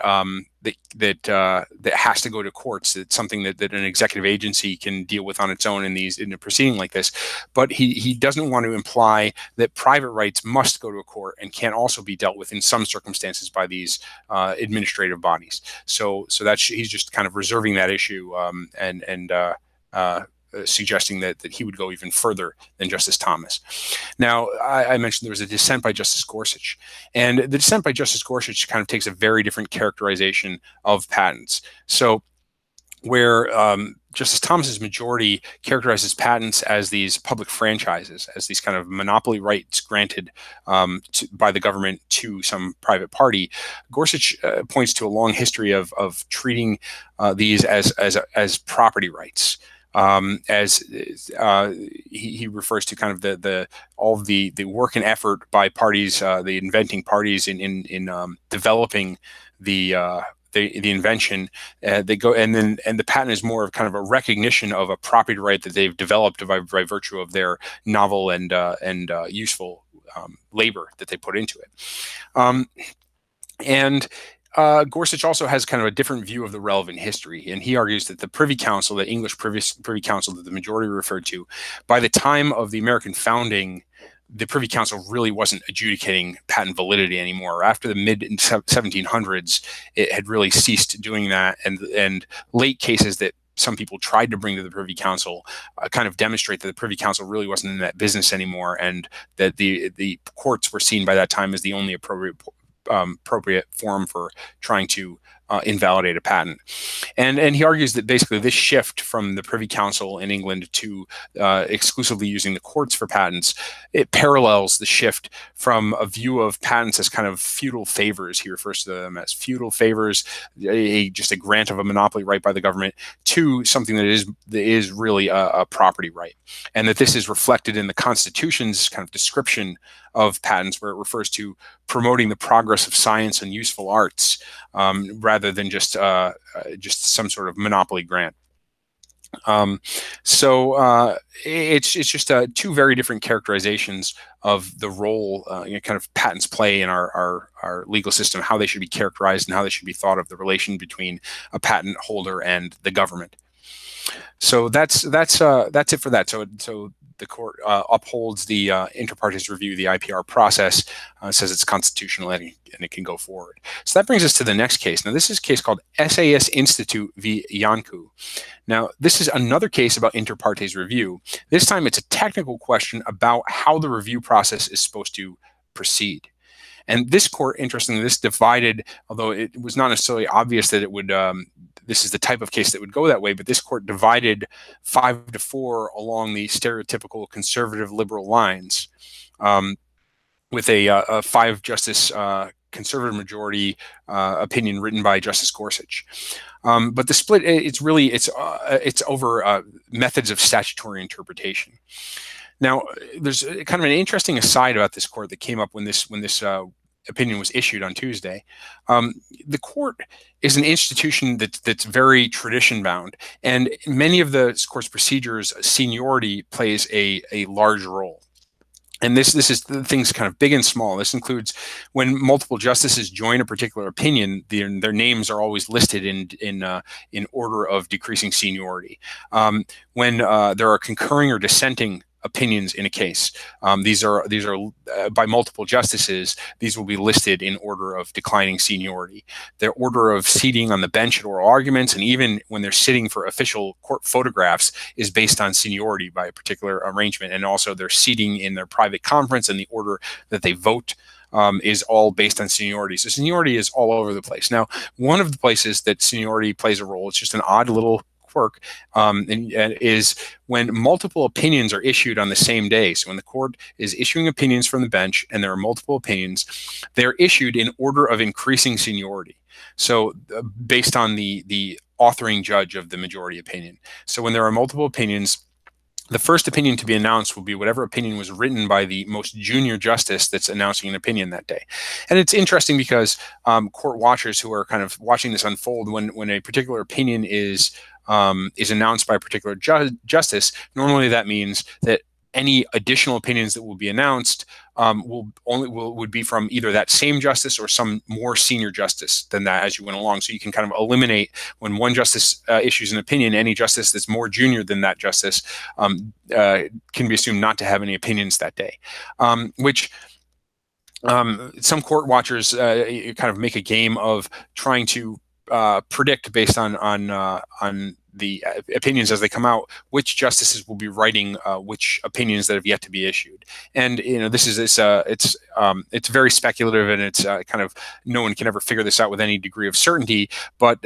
that has to go to courts. It's something that an executive agency can deal with on its own in a proceeding like this. But he doesn't want to imply that private rights must go to a court and can also be dealt with in some circumstances by these administrative bodies. So he's just kind of reserving that issue and suggesting that he would go even further than Justice Thomas. Now, I mentioned there was a dissent by Justice Gorsuch, and the dissent by Justice Gorsuch kind of takes a very different characterization of patents. So where Justice Thomas's majority characterizes patents as these public franchises, as these kind of monopoly rights granted by the government to some private party, Gorsuch points to a long history of treating these as property rights. As he refers to kind of all of the work and effort by parties, the inventing parties in developing the invention, they go and the patent is more of kind of a recognition of a property right that they've developed by virtue of their novel and useful labor that they put into it. Gorsuch also has kind of a different view of the relevant history, and he argues that the Privy Council, the English Privy Council that the majority referred to, by the time of the American founding, the Privy Council really wasn't adjudicating patent validity anymore. After the mid-1700s, it had really ceased doing that, and late cases that some people tried to bring to the Privy Council kind of demonstrate that the Privy Council really wasn't in that business anymore, and that the courts were seen by that time as the only appropriate forum for trying to invalidate a patent. And he argues that basically this shift from the Privy Council in England to exclusively using the courts for patents, it parallels the shift from a view of patents as kind of feudal favors, he refers to them as feudal favors, just a grant of a monopoly right by the government, to something that is really a property right. And that this is reflected in the Constitution's kind of description of patents, where it refers to promoting the progress of science and useful arts, rather than just some sort of monopoly grant. It's just two very different characterizations of the role kind of patents play in our legal system, how they should be characterized and how they should be thought of, the relation between a patent holder and the government. So that's it for that. So the court upholds the inter partes review, the IPR process, says it's constitutional and it can go forward. So that brings us to the next case. Now, this is a case called SAS Institute v. Iancu. Now, this is another case about inter partes review. This time it's a technical question about how the review process is supposed to proceed. And this court, interestingly, this divided, although it was not necessarily obvious that it would, this is the type of case that would go that way, but this court divided 5-4 along the stereotypical conservative liberal lines, with a 5-justice conservative majority opinion written by Justice Gorsuch. But the split, it's over methods of statutory interpretation. Now, there's kind of an interesting aside about this court that came up when this opinion was issued on Tuesday. The court is an institution that's very tradition bound, and in many of the court's procedures, seniority plays a large role. And this is things kind of big and small. This includes when multiple justices join a particular opinion, their names are always listed in order of decreasing seniority. When there are concurring or dissenting opinions in a case, these are by multiple justices. These will be listed in order of declining seniority. Their order of seating on the bench at oral arguments, and even when they're sitting for official court photographs, is based on seniority by a particular arrangement. And also their seating in their private conference and the order that they vote is all based on seniority. So seniority is all over the place. Now, one of the places that seniority plays a role, it's just an odd little quirk, is when multiple opinions are issued on the same day. So when the court is issuing opinions from the bench and there are multiple opinions, they're issued in order of increasing seniority. So based on the authoring judge of the majority opinion. So when there are multiple opinions, the first opinion to be announced will be whatever opinion was written by the most junior justice that's announcing an opinion that day. And it's interesting because court watchers who are kind of watching this unfold, when a particular opinion is announced by a particular justice, normally that means that any additional opinions that will be announced would be from either that same justice or some more senior justice than that as you went along. So you can kind of eliminate, when one justice issues an opinion, any justice that's more junior than that justice can be assumed not to have any opinions that day, which some court watchers kind of make a game of trying to predict based on the opinions as they come out, which justices will be writing which opinions that have yet to be issued. And this is it's very speculative, and it's kind of, no one can ever figure this out with any degree of certainty. But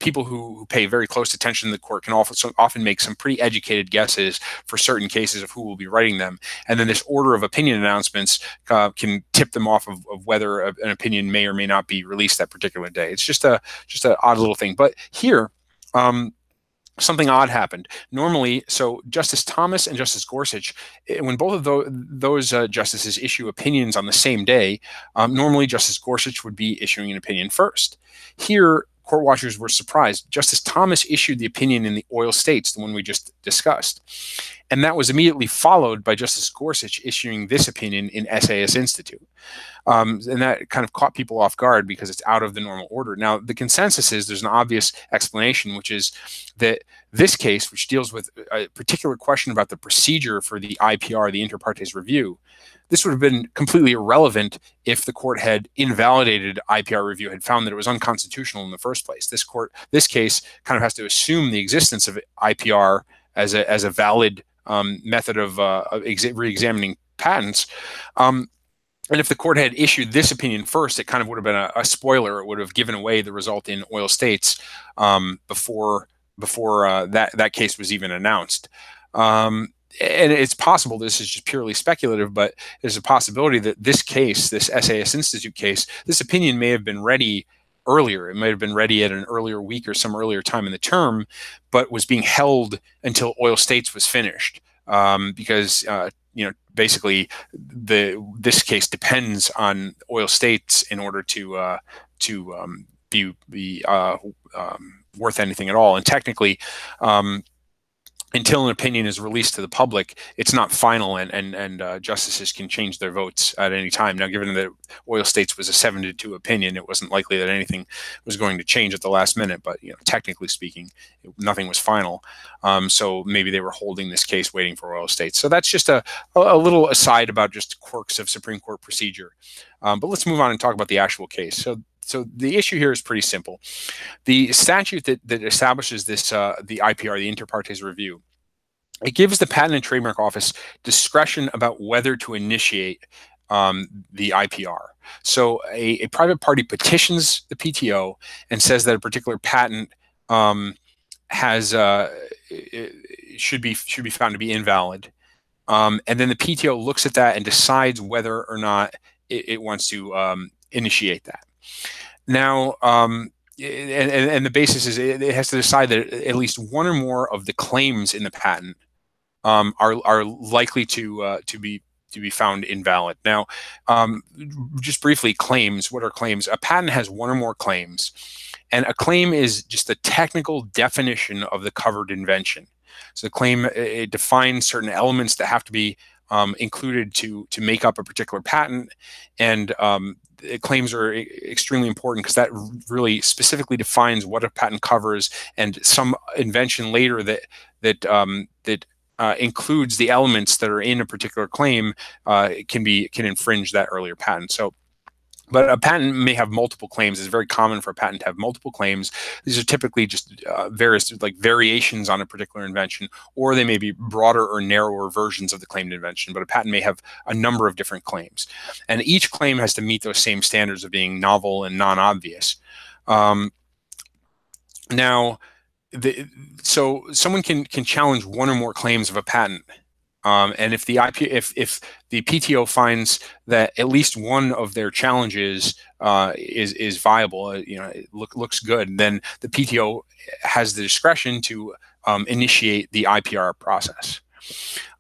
people who pay very close attention to the court can often make some pretty educated guesses for certain cases of who will be writing them. And then this order of opinion announcements can tip them off of whether an opinion may or may not be released that particular day. It's just an odd little thing. But here, something odd happened. Normally, so Justice Thomas and Justice Gorsuch, when both of those justices issue opinions on the same day, normally Justice Gorsuch would be issuing an opinion first. Here, court watchers were surprised. Justice Thomas issued the opinion in the oil states, the one we just discussed. And that was immediately followed by Justice Gorsuch issuing this opinion in SAS Institute. And that kind of caught people off guard because it's out of the normal order. Now, the consensus is there's an obvious explanation, which is that this case, which deals with a particular question about the procedure for the IPR, the inter partes review, this would have been completely irrelevant if the court had invalidated IPR review, had found that it was unconstitutional in the first place. This case kind of has to assume the existence of IPR as a valid method of re-examining patents. And if the court had issued this opinion first, it kind of would have been a spoiler. It would have given away the result in oil states before that case was even announced. And it's possible, this is just purely speculative, but there's a possibility that this case, this SAS Institute case, this opinion may have been ready earlier. It might have been ready at an earlier week or some earlier time in the term, but was being held until oil states was finished. because basically this case depends on oil states in order to be worth anything at all. And technically, until an opinion is released to the public, it's not final, and justices can change their votes at any time. Now, given that oil states was a 7-2 opinion, it wasn't likely that anything was going to change at the last minute. But technically speaking, nothing was final. So maybe they were holding this case, waiting for oil states. So that's just a little aside about just quirks of Supreme Court procedure. But let's move on and talk about the actual case. So the issue here is pretty simple. The statute that establishes this, the IPR, the inter partes review, it gives the Patent and Trademark Office discretion about whether to initiate the IPR. So a private party petitions the PTO and says that a particular patent should be found to be invalid, and then the PTO looks at that and decides whether or not it wants to initiate that. Now, and the basis is it has to decide that at least one or more of the claims in the patent are likely to be found invalid. Now, just briefly, claims. What are claims? A patent has one or more claims, and a claim is just the technical definition of the covered invention. So the claim, it defines certain elements that have to be included to make up a particular patent, and claims are extremely important because that really specifically defines what a patent covers, and some invention later that includes the elements that are in a particular claim can infringe that earlier patent. But a patent may have multiple claims. It's very common for a patent to have multiple claims. These are typically just various variations on a particular invention, or they may be broader or narrower versions of the claimed invention. But a patent may have a number of different claims, and each claim has to meet those same standards of being novel and non-obvious. So someone can challenge one or more claims of a patent. And if the PTO finds that at least one of their challenges is viable, it looks good, then the PTO has the discretion to initiate the IPR process.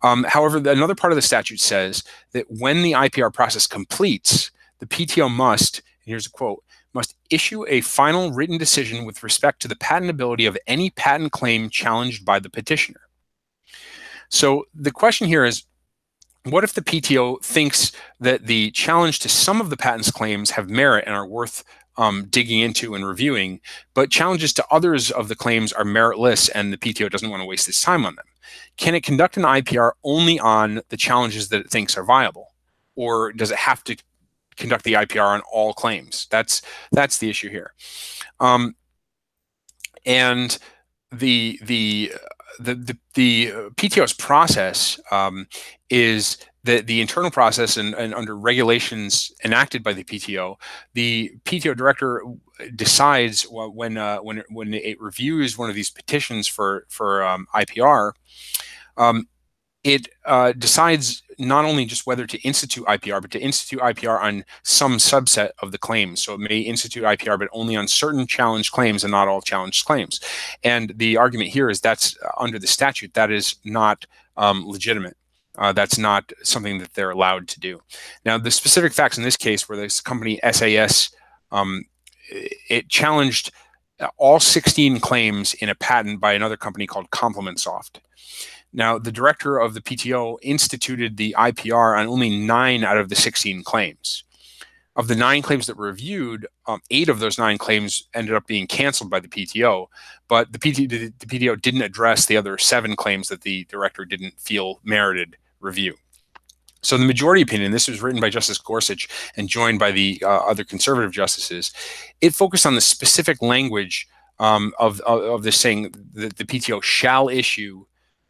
However, another part of the statute says that when the IPR process completes, the PTO must, and here's a quote, must issue a final written decision with respect to the patentability of any patent claim challenged by the petitioner. So the question here is, what if the PTO thinks that the challenge to some of the patent's claims have merit and are worth digging into and reviewing, but challenges to others of the claims are meritless and the PTO doesn't want to waste its time on them? Can it conduct an IPR only on the challenges that it thinks are viable? Or does it have to conduct the IPR on all claims? That's the issue here. And the PTO's process is the internal process, and under regulations enacted by the PTO director decides when it reviews one of these petitions for IPR, it decides not only just whether to institute IPR, but to institute IPR on some subset of the claims. So it may institute IPR, but only on certain challenged claims and not all challenged claims. And the argument here is that's under the statute, that is not legitimate. That's not something that they're allowed to do. Now, the specific facts in this case were this company SAS, it challenged all 16 claims in a patent by another company called Complement Soft. Now, the director of the PTO instituted the IPR on only 9 out of the 16 claims. Of the 9 claims that were reviewed, 8 of those 9 claims ended up being canceled by the PTO, but the PTO didn't address the other 7 claims that the director didn't feel merited review. So the majority opinion, this was written by Justice Gorsuch and joined by the other conservative justices, it focused on the specific language of this saying that the PTO shall issue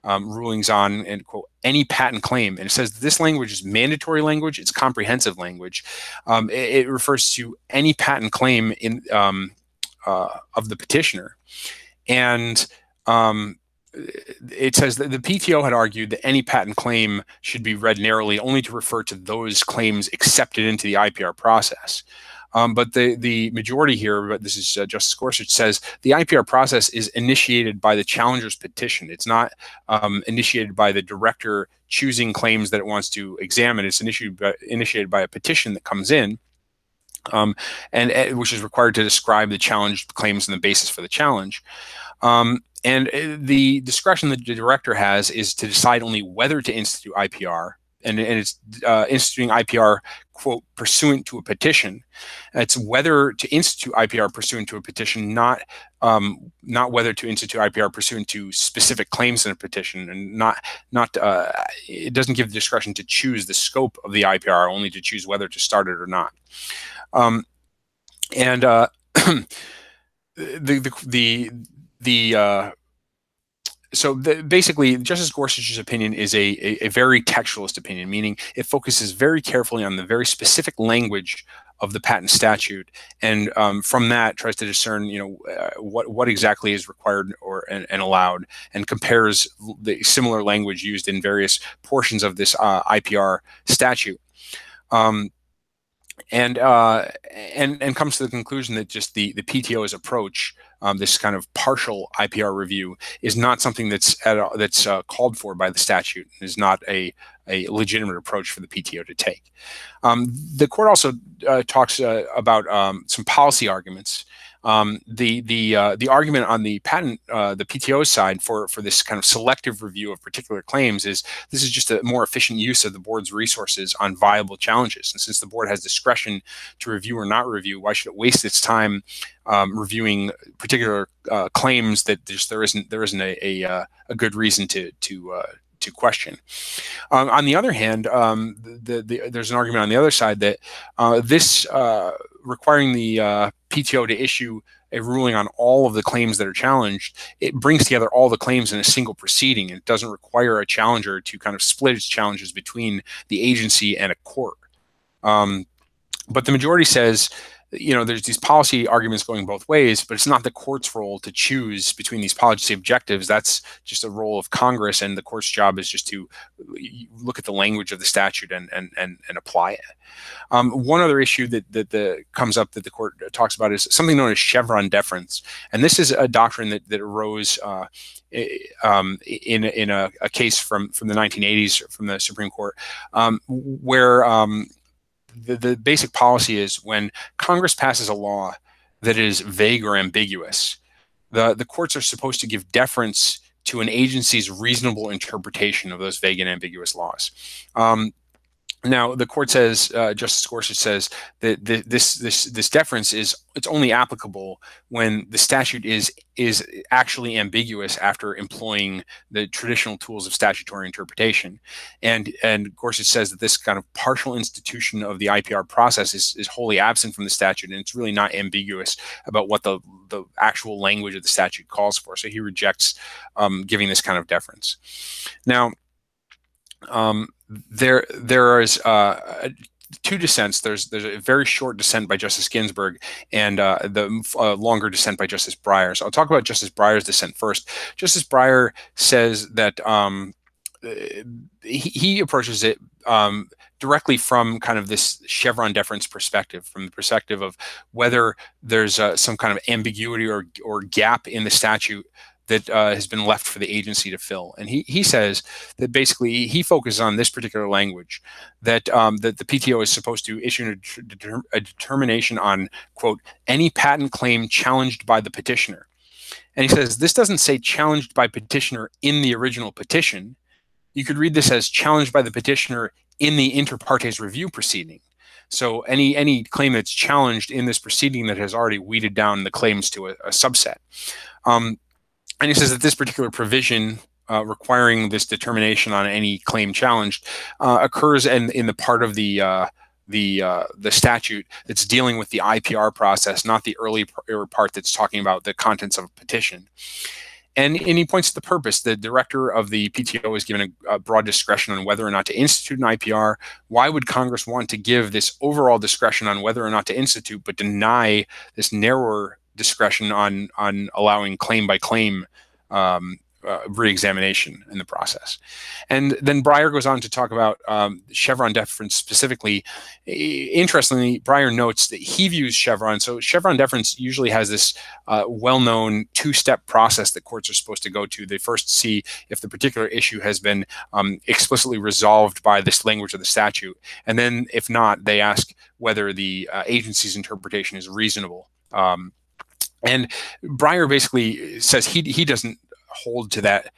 rulings on, and quote, any patent claim. And it says this language is mandatory language, it's comprehensive language. It refers to any patent claim in of the petitioner. And it says that the PTO had argued that any patent claim should be read narrowly only to refer to those claims accepted into the IPR process. But the majority here, but this is Justice Gorsuch, says the IPR process is initiated by the challenger's petition. It's not initiated by the director choosing claims that it wants to examine. It's initiated by a petition that comes in, and which is required to describe the challenged claims and the basis for the challenge. And the discretion that the director has is to decide only whether to institute IPR, and it's instituting IPR, quote, pursuant to a petition. It's whether to institute IPR pursuant to a petition, not whether to institute IPR pursuant to specific claims in a petition, and it doesn't give the discretion to choose the scope of the IPR, only to choose whether to start it or not. Basically, Justice Gorsuch's opinion is a very textualist opinion, meaning it focuses very carefully on the very specific language of the patent statute, and from that tries to discern, what exactly is required and allowed, and compares the similar language used in various portions of this IPR statute. And comes to the conclusion that just the PTO's approach, this kind of partial IPR review, is not something that's called for by the statute, and is not a legitimate approach for the PTO to take. The court also talks about some policy arguments. The argument on the patent, the PTO side for this kind of selective review of particular claims is this is just a more efficient use of the board's resources on viable challenges. And since the board has discretion to review or not review, why should it waste its time reviewing particular claims that there isn't a good reason to question. On the other hand, there's an argument on the other side that this requiring the PTO to issue a ruling on all of the claims that are challenged, it brings together all the claims in a single proceeding, and it doesn't require a challenger to kind of split its challenges between the agency and a court. But the majority says, there's these policy arguments going both ways, but it's not the court's role to choose between these policy objectives. That's just a role of Congress, and the court's job is just to look at the language of the statute and apply it. One other issue that comes up that the court talks about is something known as Chevron deference, and this is a doctrine that arose in a case from the 1980s from the Supreme Court, where the basic policy is when Congress passes a law that is vague or ambiguous, the courts are supposed to give deference to an agency's reasonable interpretation of those vague and ambiguous laws. Now, the court says, Justice Gorsuch says that this deference it's only applicable when the statute is actually ambiguous after employing the traditional tools of statutory interpretation, and Gorsuch says that this kind of partial institution of the IPR process is wholly absent from the statute, and it's really not ambiguous about what the actual language of the statute calls for. So he rejects giving this kind of deference. Now, there is two dissents. There's a very short dissent by Justice Ginsburg, and the longer dissent by Justice Breyer. So I'll talk about Justice Breyer's dissent first. Justice Breyer says that he approaches it directly from kind of this Chevron deference perspective, from the perspective of whether there's some kind of ambiguity or gap in the statute that has been left for the agency to fill. And he says that basically he focuses on this particular language, that that the PTO is supposed to issue a determination on, quote, any patent claim challenged by the petitioner. And he says this doesn't say challenged by petitioner in the original petition. You could read this as challenged by the petitioner in the inter partes review proceeding. So any claim that's challenged in this proceeding that has already weeded down the claims to a subset. And he says that this particular provision requiring this determination on any claim challenged occurs in the part of the statute that's dealing with the IPR process, not the earlier part that's talking about the contents of a petition. And he points to the purpose. The director of the PTO is given a broad discretion on whether or not to institute an IPR. Why would Congress want to give this overall discretion on whether or not to institute, but deny this narrower discretion on allowing claim by claim re-examination in the process. And then Breyer goes on to talk about Chevron deference specifically. Interestingly, Breyer notes that he views Chevron, so Chevron deference usually has this well-known two-step process that courts are supposed to go to. They first see if the particular issue has been explicitly resolved by this language of the statute, and then if not, they ask whether the agency's interpretation is reasonable. And Breyer basically says he doesn't hold to that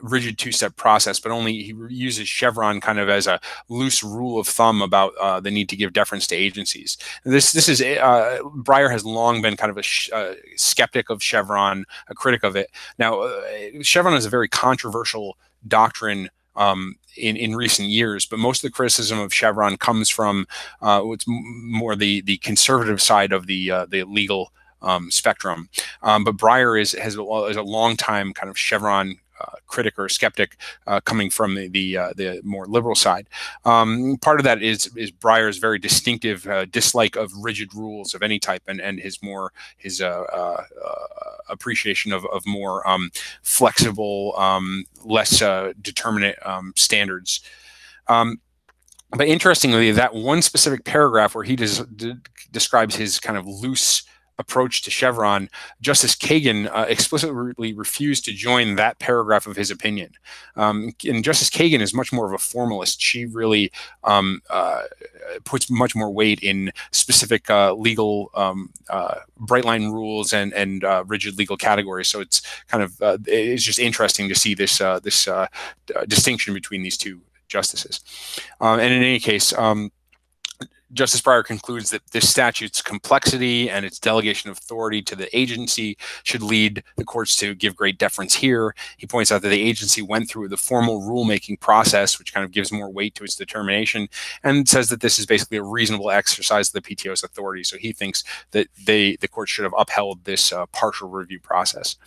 rigid two-step process, but only he uses Chevron kind of as a loose rule of thumb about the need to give deference to agencies. This is Breyer has long been kind of a skeptic of Chevron, a critic of it. Now, Chevron is a very controversial doctrine in recent years, but most of the criticism of Chevron comes from what's more the conservative side of the legal spectrum. But Breyer is a long time kind of Chevron critic or skeptic, coming from the more liberal side. Part of that is Breyer's very distinctive dislike of rigid rules of any type, and his appreciation of more flexible, less determinate standards. But interestingly, that one specific paragraph where he describes his kind of loose approach to Chevron, Justice Kagan explicitly refused to join that paragraph of his opinion. And Justice Kagan is much more of a formalist. She really puts much more weight in specific legal bright line rules and rigid legal categories. So it's kind of it's just interesting to see this distinction between these two justices. And in any case, Justice Breyer concludes that this statute's complexity and its delegation of authority to the agency should lead the courts to give great deference here. He points out that the agency went through the formal rulemaking process, which kind of gives more weight to its determination, and says that this is basically a reasonable exercise of the PTO's authority. So he thinks that the court should have upheld this partial review process.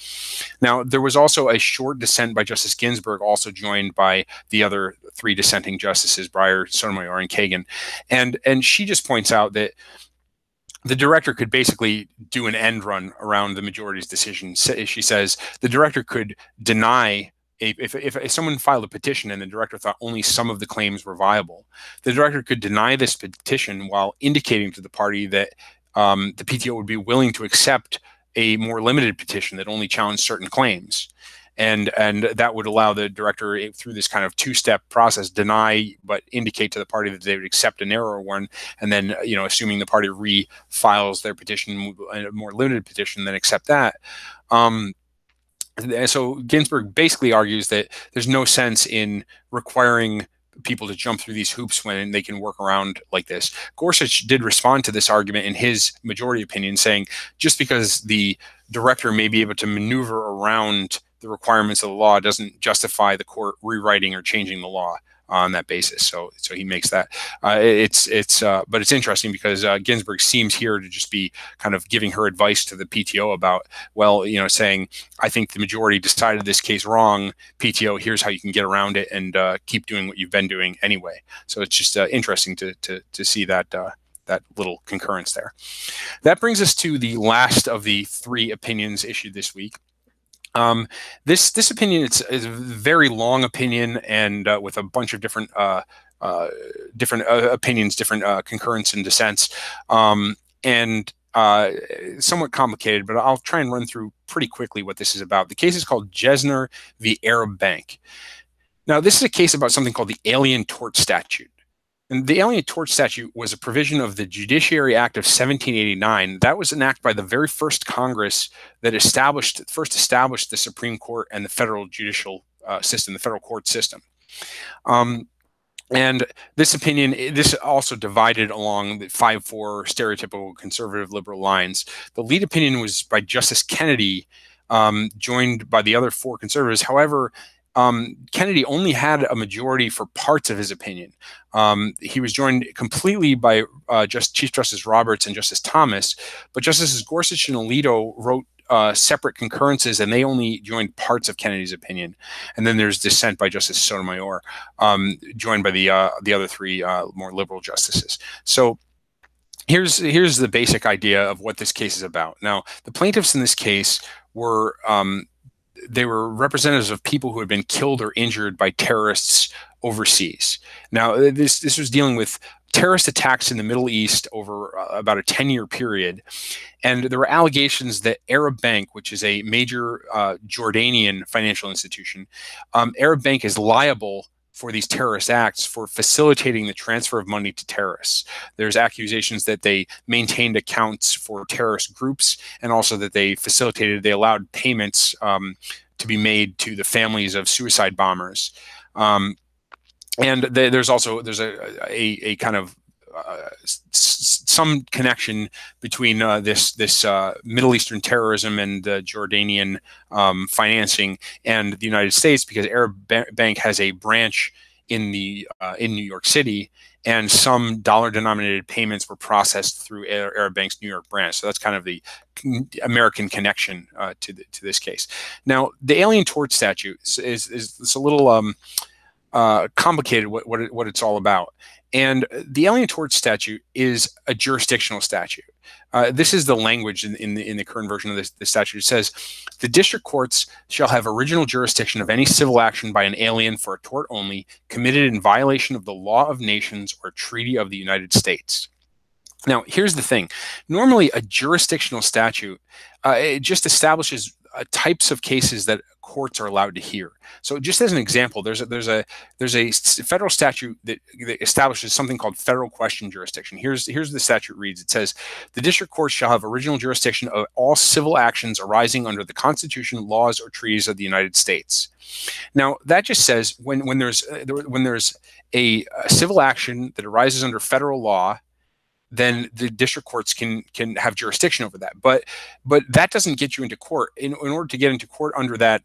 Now, there was also a short dissent by Justice Ginsburg, also joined by the other three dissenting justices, Breyer, Sotomayor, and Kagan. And she just points out that the director could basically do an end run around the majority's decision. She says the director could deny if someone filed a petition and the director thought only some of the claims were viable, the director could deny this petition while indicating to the party that the PTO would be willing to accept a more limited petition that only challenged certain claims. And that would allow the director, through this kind of two-step process, deny but indicate to the party that they would accept a narrower one, and then, assuming the party refiles their petition, a more limited petition, then accept that. So Ginsburg basically argues that there's no sense in requiring people to jump through these hoops when they can work around like this. Gorsuch did respond to this argument in his majority opinion, saying just because the director may be able to maneuver around the requirements of the law doesn't justify the court rewriting or changing the law on that basis. So he makes that. But it's interesting because Ginsburg seems here to just be kind of giving her advice to the PTO about, well, saying, I think the majority decided this case wrong. PTO, here's how you can get around it and keep doing what you've been doing anyway. So it's just interesting to see that little concurrence there. That brings us to the last of the three opinions issued this week. This opinion is a very long opinion, and with a bunch of different opinions, different concurrence and dissents, and somewhat complicated. But I'll try and run through pretty quickly what this is about. The case is called Jesner v. Arab Bank. Now, this is a case about something called the Alien Tort Statute. And the Alien Tort Statute was a provision of the Judiciary Act of 1789. That was an act by the very first Congress that first established the Supreme Court and the federal judicial system, the federal court system. And this opinion, this also divided along the 5-4 stereotypical conservative liberal lines. The lead opinion was by Justice Kennedy, joined by the other four conservatives. However, Kennedy only had a majority for parts of his opinion. He was joined completely by Chief Justice Roberts and Justice Thomas, but Justices Gorsuch and Alito wrote separate concurrences, and they only joined parts of Kennedy's opinion. And then there's dissent by Justice Sotomayor, joined by the other three more liberal justices. So here's the basic idea of what this case is about. Now, the plaintiffs in this case were they were representatives of people who had been killed or injured by terrorists overseas. Now, this was dealing with terrorist attacks in the Middle East over about a 10-year period. And there were allegations that Arab Bank, which is a major Jordanian financial institution, Arab Bank is liable for these terrorist acts for facilitating the transfer of money to terrorists. There's accusations that they maintained accounts for terrorist groups, and also that they allowed payments to be made to the families of suicide bombers. And there's a kind of some connection between this Middle Eastern terrorism and Jordanian financing and the United States, because Arab Bank has a branch in New York City, and some dollar-denominated payments were processed through Arab Bank's New York branch. So that's kind of the American connection to this case. Now, the Alien Tort Statute is a little complicated what it's all about. And the Alien Tort Statute is a jurisdictional statute. This is the language in the current version of the statute. It says, the district courts shall have original jurisdiction of any civil action by an alien for a tort only committed in violation of the law of nations or treaty of the United States. Now, here's the thing. Normally, a jurisdictional statute, it just establishes types of cases that courts are allowed to hear. So just as an example, there's a federal statute that establishes something called federal question jurisdiction. Here's the statute reads. It says, the district court shall have original jurisdiction of all civil actions arising under the Constitution, laws, or treaties of the United States. Now, that just says when there's a civil action that arises under federal law, then the district courts can have jurisdiction over that. But that doesn't get you into court. In order to get into court under that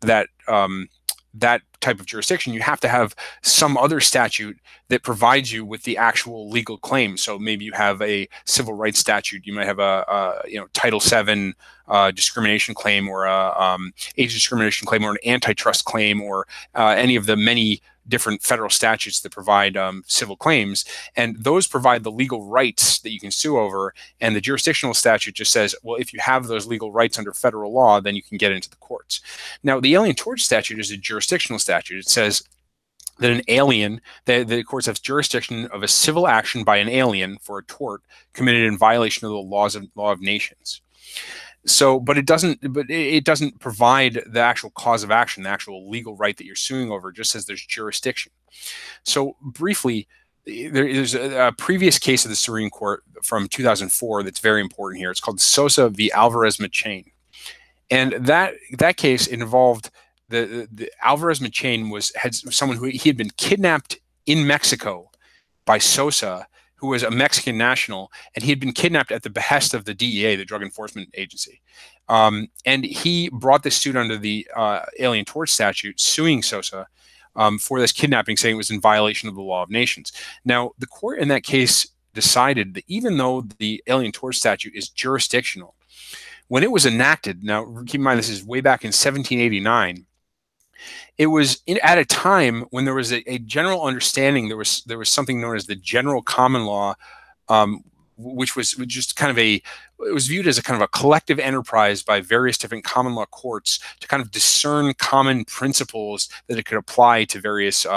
type of jurisdiction, you have to have some other statute that provides you with the actual legal claim. So maybe you have a civil rights statute. You might have a Title VII discrimination claim, or a age discrimination claim, or an antitrust claim, or any of the many different federal statutes that provide civil claims, and those provide the legal rights that you can sue over. And the jurisdictional statute just says, well, if you have those legal rights under federal law, then you can get into the courts. Now, the Alien Tort Statute is a jurisdictional statute. It says that an alien, the courts have jurisdiction of a civil action by an alien for a tort committed in violation of the law of nations. So, but it doesn't provide the actual cause of action, the actual legal right that you're suing over. It just says there's jurisdiction. So briefly, there's a previous case of the Supreme Court from 2004 that's very important here. It's called Sosa v. Alvarez-Machain. And that case involved the Alvarez-Machain had someone who he had been kidnapped in Mexico by Sosa, who was a Mexican national, and he had been kidnapped at the behest of the DEA, the Drug Enforcement Agency. And he brought this suit under the Alien Tort Statute, suing Sosa for this kidnapping, saying it was in violation of the law of nations. Now, the court in that case decided that even though the Alien Tort Statute is jurisdictional, when it was enacted, now keep in mind this is way back in 1789, it was at a time when there was a general understanding. There was something known as the general common law, which was just kind of it was viewed as a kind of a collective enterprise by various different common law courts to kind of discern common principles that it could apply to various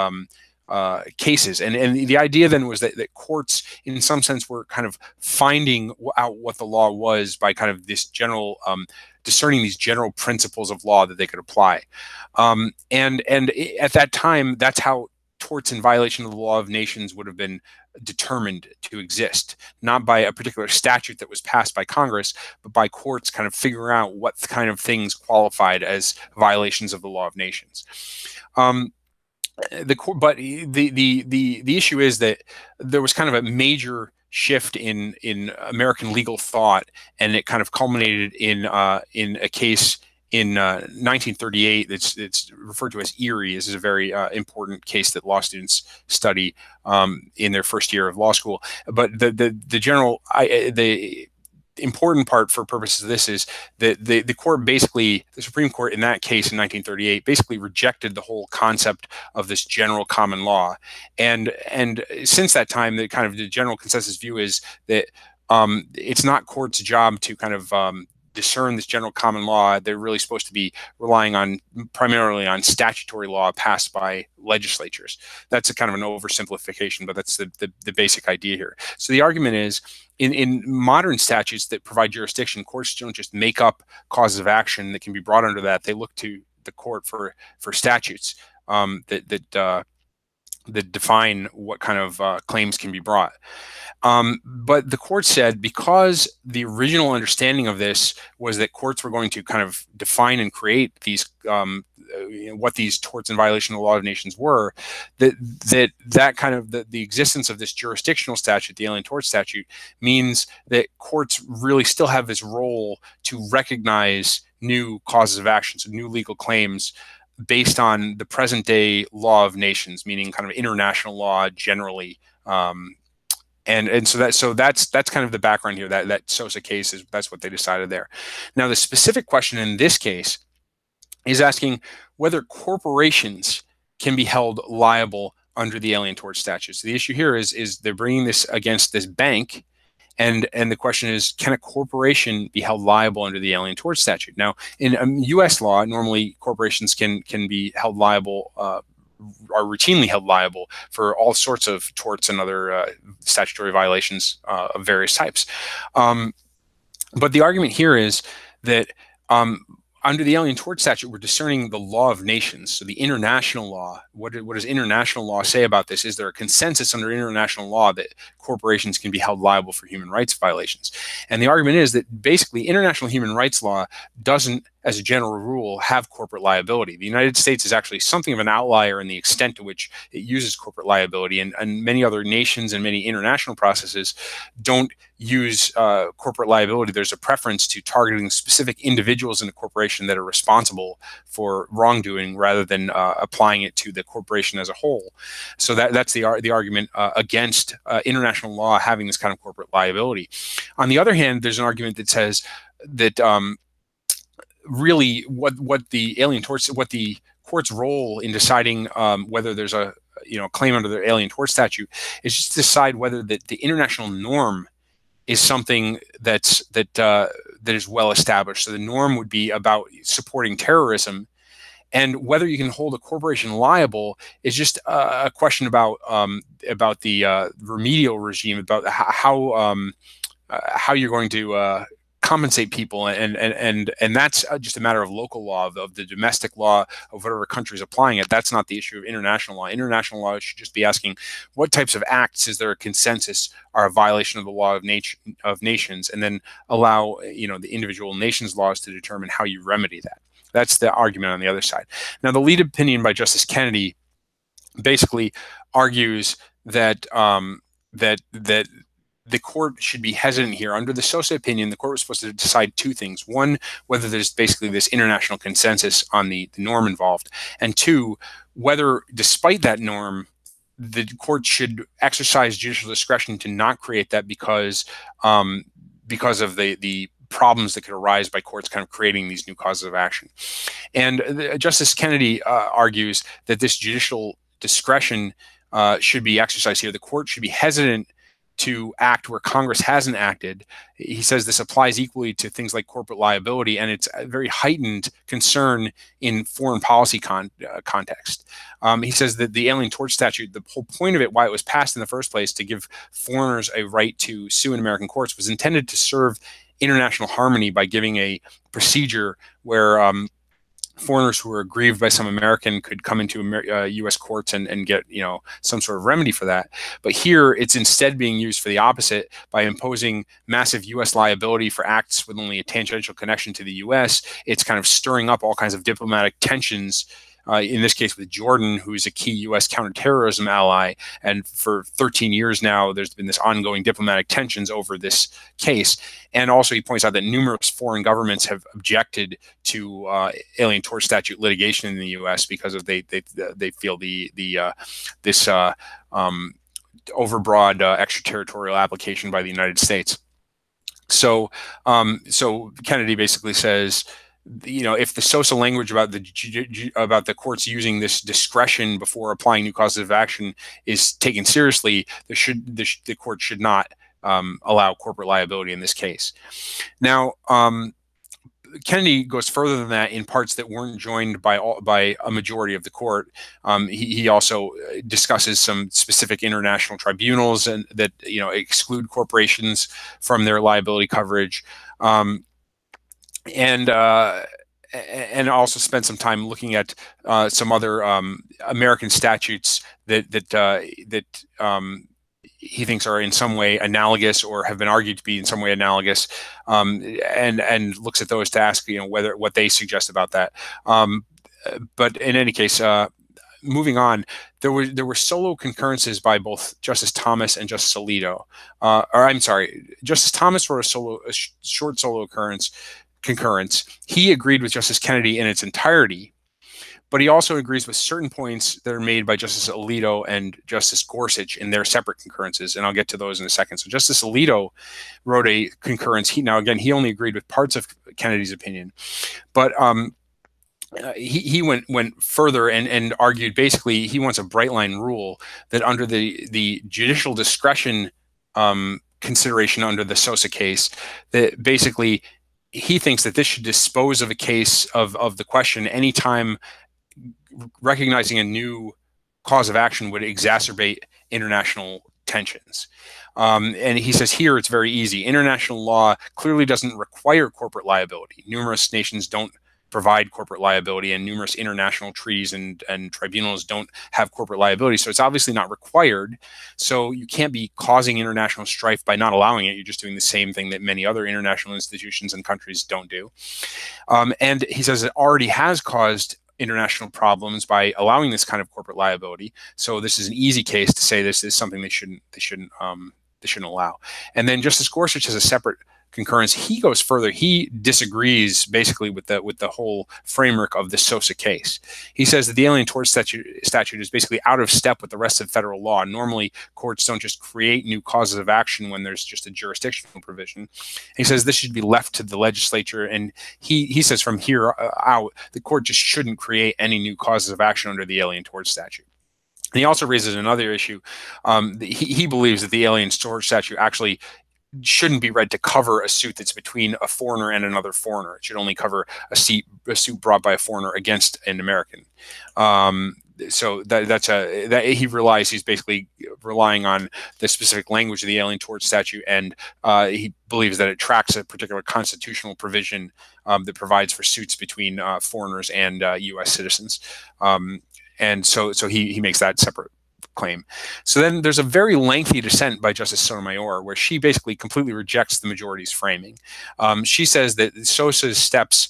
cases. And the idea then was that courts, in some sense, were kind of finding out what the law was by kind of this general discerning these general principles of law that they could apply. And at that time, that's how torts in violation of the law of nations would have been determined to exist, not by a particular statute that was passed by Congress, but by courts kind of figuring out what kind of things qualified as violations of the law of nations. But the issue is that there was kind of a major shift in American legal thought, and it kind of culminated in a case in 1938 it's referred to as Erie. This is a very important case that law students study in their first year of law school. But the important part for purposes of this is that the court basically, the Supreme Court in that case in 1938, basically rejected the whole concept of this general common law. And since that time, the general consensus view is that it's not court's job to kind of discern this general common law, they're really supposed to be relying primarily on statutory law passed by legislatures. That's a kind of an oversimplification, but that's the basic idea here. So the argument is, in modern statutes that provide jurisdiction, courts don't just make up causes of action that can be brought under that. They look to the court for statutes that define what kind of claims can be brought. But the court said, because the original understanding of this was that courts were going to kind of define and create these what these torts and violation of the law of nations were, that kind of the existence of this jurisdictional statute, the Alien Tort Statute, means that courts really still have this role to recognize new causes of action, so new legal claims based on the present day law of nations, meaning kind of international law generally. And so that's kind of the background here. That Sosa case that's what they decided there. Now, the specific question in this case is asking whether corporations can be held liable under the Alien Tort Statute. So the issue here is they're bringing this against this bank, and the question is, can a corporation be held liable under the Alien Tort Statute? Now, in U.S. law, normally corporations can be held liable, are routinely held liable for all sorts of torts and other statutory violations of various types. But the argument here is that under the Alien Tort Statute, we're discerning the law of nations, so the international law. What does international law say about this? Is there a consensus under international law that corporations can be held liable for human rights violations? And the argument is that basically international human rights law doesn't, as a general rule, have corporate liability. The United States is actually something of an outlier in the extent to which it uses corporate liability, and many other nations and many international processes don't use corporate liability. There's a preference to targeting specific individuals in a corporation that are responsible for wrongdoing rather than applying it to the corporation as a whole. So that's the argument against international law having this kind of corporate liability. On the other hand, there's an argument that says that really what the court's role in deciding whether there's a claim under the Alien Tort Statute is just to decide whether the international norm is something that is well established. So the norm would be about supporting terrorism, and whether you can hold a corporation liable is just a question about the remedial regime, about how you're going to compensate people, and that's just a matter of local law, of the domestic law of whatever country is applying it. That's not the issue of international law. International law should just be asking what types of acts is there a consensus are a violation of the law of nations, and then allow the individual nations' laws to determine how you remedy that. That's the argument on the other side. Now, the lead opinion by Justice Kennedy basically argues that the court should be hesitant here. Under the Sosa opinion, the court was supposed to decide two things. One, whether there's basically this international consensus on the norm involved. And two, whether despite that norm, the court should exercise judicial discretion to not create that because of the problems that could arise by courts kind of creating these new causes of action. And Justice Kennedy argues that this judicial discretion should be exercised here. The court should be hesitant to act where Congress hasn't acted. He says this applies equally to things like corporate liability, and it's a very heightened concern in foreign policy context. He says that the Alien Tort Statute, the whole point of it, why it was passed in the first place, to give foreigners a right to sue in American courts, was intended to serve international harmony by giving a procedure where foreigners who were aggrieved by some American could come into U.S. courts and get some sort of remedy for that. But here, it's instead being used for the opposite by imposing massive U.S. liability for acts with only a tangential connection to the U.S. It's kind of stirring up all kinds of diplomatic tensions. In this case with Jordan, who's a key U.S. counterterrorism ally. And for 13 years now, there's been this ongoing diplomatic tensions over this case. And also he points out that numerous foreign governments have objected to Alien Tort Statute litigation in the U.S. because of they feel this overbroad extraterritorial application by the United States. So Kennedy basically says, if the Sosa language about the courts using this discretion before applying new causes of action is taken seriously, the court should not allow corporate liability in this case. Now, Kennedy goes further than that in parts that weren't joined by a majority of the court. He also discusses some specific international tribunals and that exclude corporations from their liability coverage, and also spend some time looking at some other American statutes that he thinks are in some way analogous or have been argued to be in some way analogous, and looks at those to ask what they suggest about that. But in any case, moving on, there were solo concurrences by both Justice Thomas and Justice Alito. Justice Thomas wrote a short solo concurrence. He agreed with Justice Kennedy in its entirety, but he also agrees with certain points that are made by Justice Alito and Justice Gorsuch in their separate concurrences, and I'll get to those in a second. So Justice Alito wrote a concurrence. He only agreed with parts of Kennedy's opinion, but he went further and argued basically he wants a bright line rule that under the judicial discretion consideration under the Sosa case, that basically he thinks that this should dispose of a case of the question anytime recognizing a new cause of action would exacerbate international tensions. And he says here it's very easy. International law clearly doesn't require corporate liability. Numerous nations don't provide corporate liability, and numerous international treaties and tribunals don't have corporate liability. So it's obviously not required. So you can't be causing international strife by not allowing it. You're just doing the same thing that many other international institutions and countries don't do. And he says it already has caused international problems by allowing this kind of corporate liability. So this is an easy case to say this is something they shouldn't allow. And then Justice Gorsuch has a separate concurrence. He goes further. He disagrees basically with the whole framework of the Sosa case. He says that the Alien Torts statute is basically out of step with the rest of federal law. Normally, courts don't just create new causes of action when there's just a jurisdictional provision. He says this should be left to the legislature, and he says from here out, the court just shouldn't create any new causes of action under the Alien Torts statute. And he also raises another issue. He believes that the Alien Torts statute actually shouldn't be read to cover a suit that's between a foreigner and another foreigner. It should only cover a suit brought by a foreigner against an American. So he's basically relying on the specific language of the Alien Torts statute, and he believes that it tracks a particular constitutional provision that provides for suits between foreigners and U.S. citizens. And so he makes that separate claim. So then there's a very lengthy dissent by Justice Sotomayor where she basically completely rejects the majority's framing. She says that Sosa's steps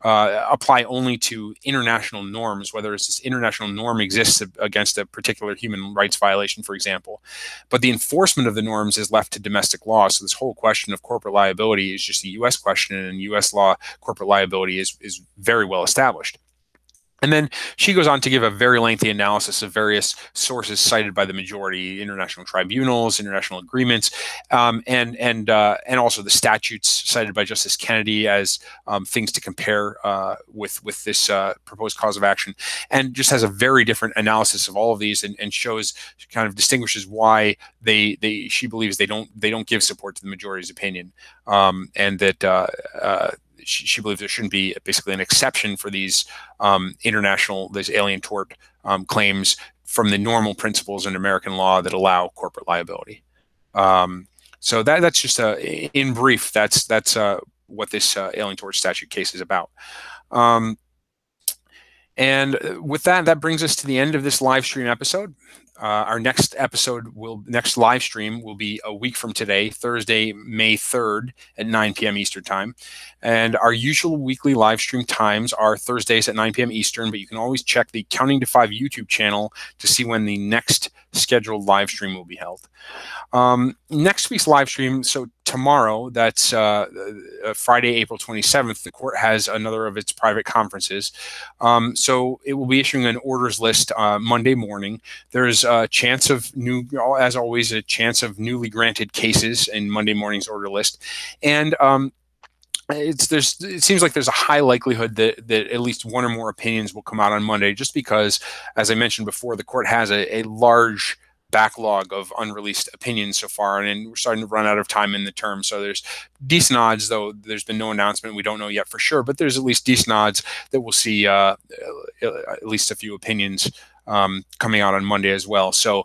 apply only to international norms, whether it's this international norm exists against a particular human rights violation, for example. But the enforcement of the norms is left to domestic law. So this whole question of corporate liability is just a U.S. question, and in U.S. law, corporate liability is very well established. And then she goes on to give a very lengthy analysis of various sources cited by the majority, international tribunals, international agreements, and also the statutes cited by Justice Kennedy as things to compare with this proposed cause of action, and just has a very different analysis of all of these, and shows, kind of distinguishes why she believes they don't give support to the majority's opinion, and that she believes there shouldn't be basically an exception for these these alien tort claims from the normal principles in American law that allow corporate liability. So that's just in brief. That's what this alien tort statute case is about. And with that brings us to the end of this live stream episode. Our next live stream will be a week from today, Thursday, May 3rd at 9 p.m. Eastern time. And our usual weekly live stream times are Thursdays at 9 p.m. Eastern, but you can always check the Counting to 5 YouTube channel to see when the next scheduled live stream will be held. Next week's live stream, so tomorrow, that's Friday, April 27th, the court has another of its private conferences. So it will be issuing an orders list Monday morning. There's a chance of as always, a chance of newly granted cases in Monday morning's order list. And it seems like there's a high likelihood that at least one or more opinions will come out on Monday, just because, as I mentioned before, the court has a large backlog of unreleased opinions so far, and we're starting to run out of time in the term. So there's decent odds, though there's been no announcement. We don't know yet for sure, but there's at least decent odds that we'll see at least a few opinions coming out on Monday as well. So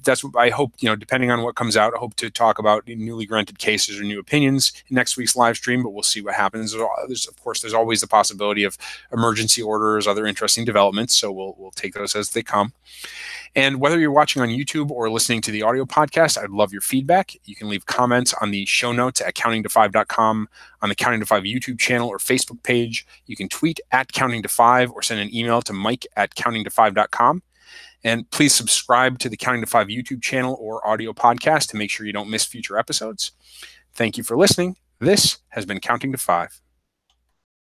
that's what I hope, depending on what comes out, I hope to talk about newly granted cases or new opinions in next week's live stream, but we'll see what happens. Of course, there's always the possibility of emergency orders, other interesting developments. So we'll take those as they come. And whether you're watching on YouTube or listening to the audio podcast, I'd love your feedback. You can leave comments on the show notes at countingto5.com, on the Counting to 5 YouTube channel or Facebook page. You can tweet at countingto5 or send an email to mike@countingto5.com. And please subscribe to the Counting to 5 YouTube channel or audio podcast to make sure you don't miss future episodes. Thank you for listening. This has been Counting to 5.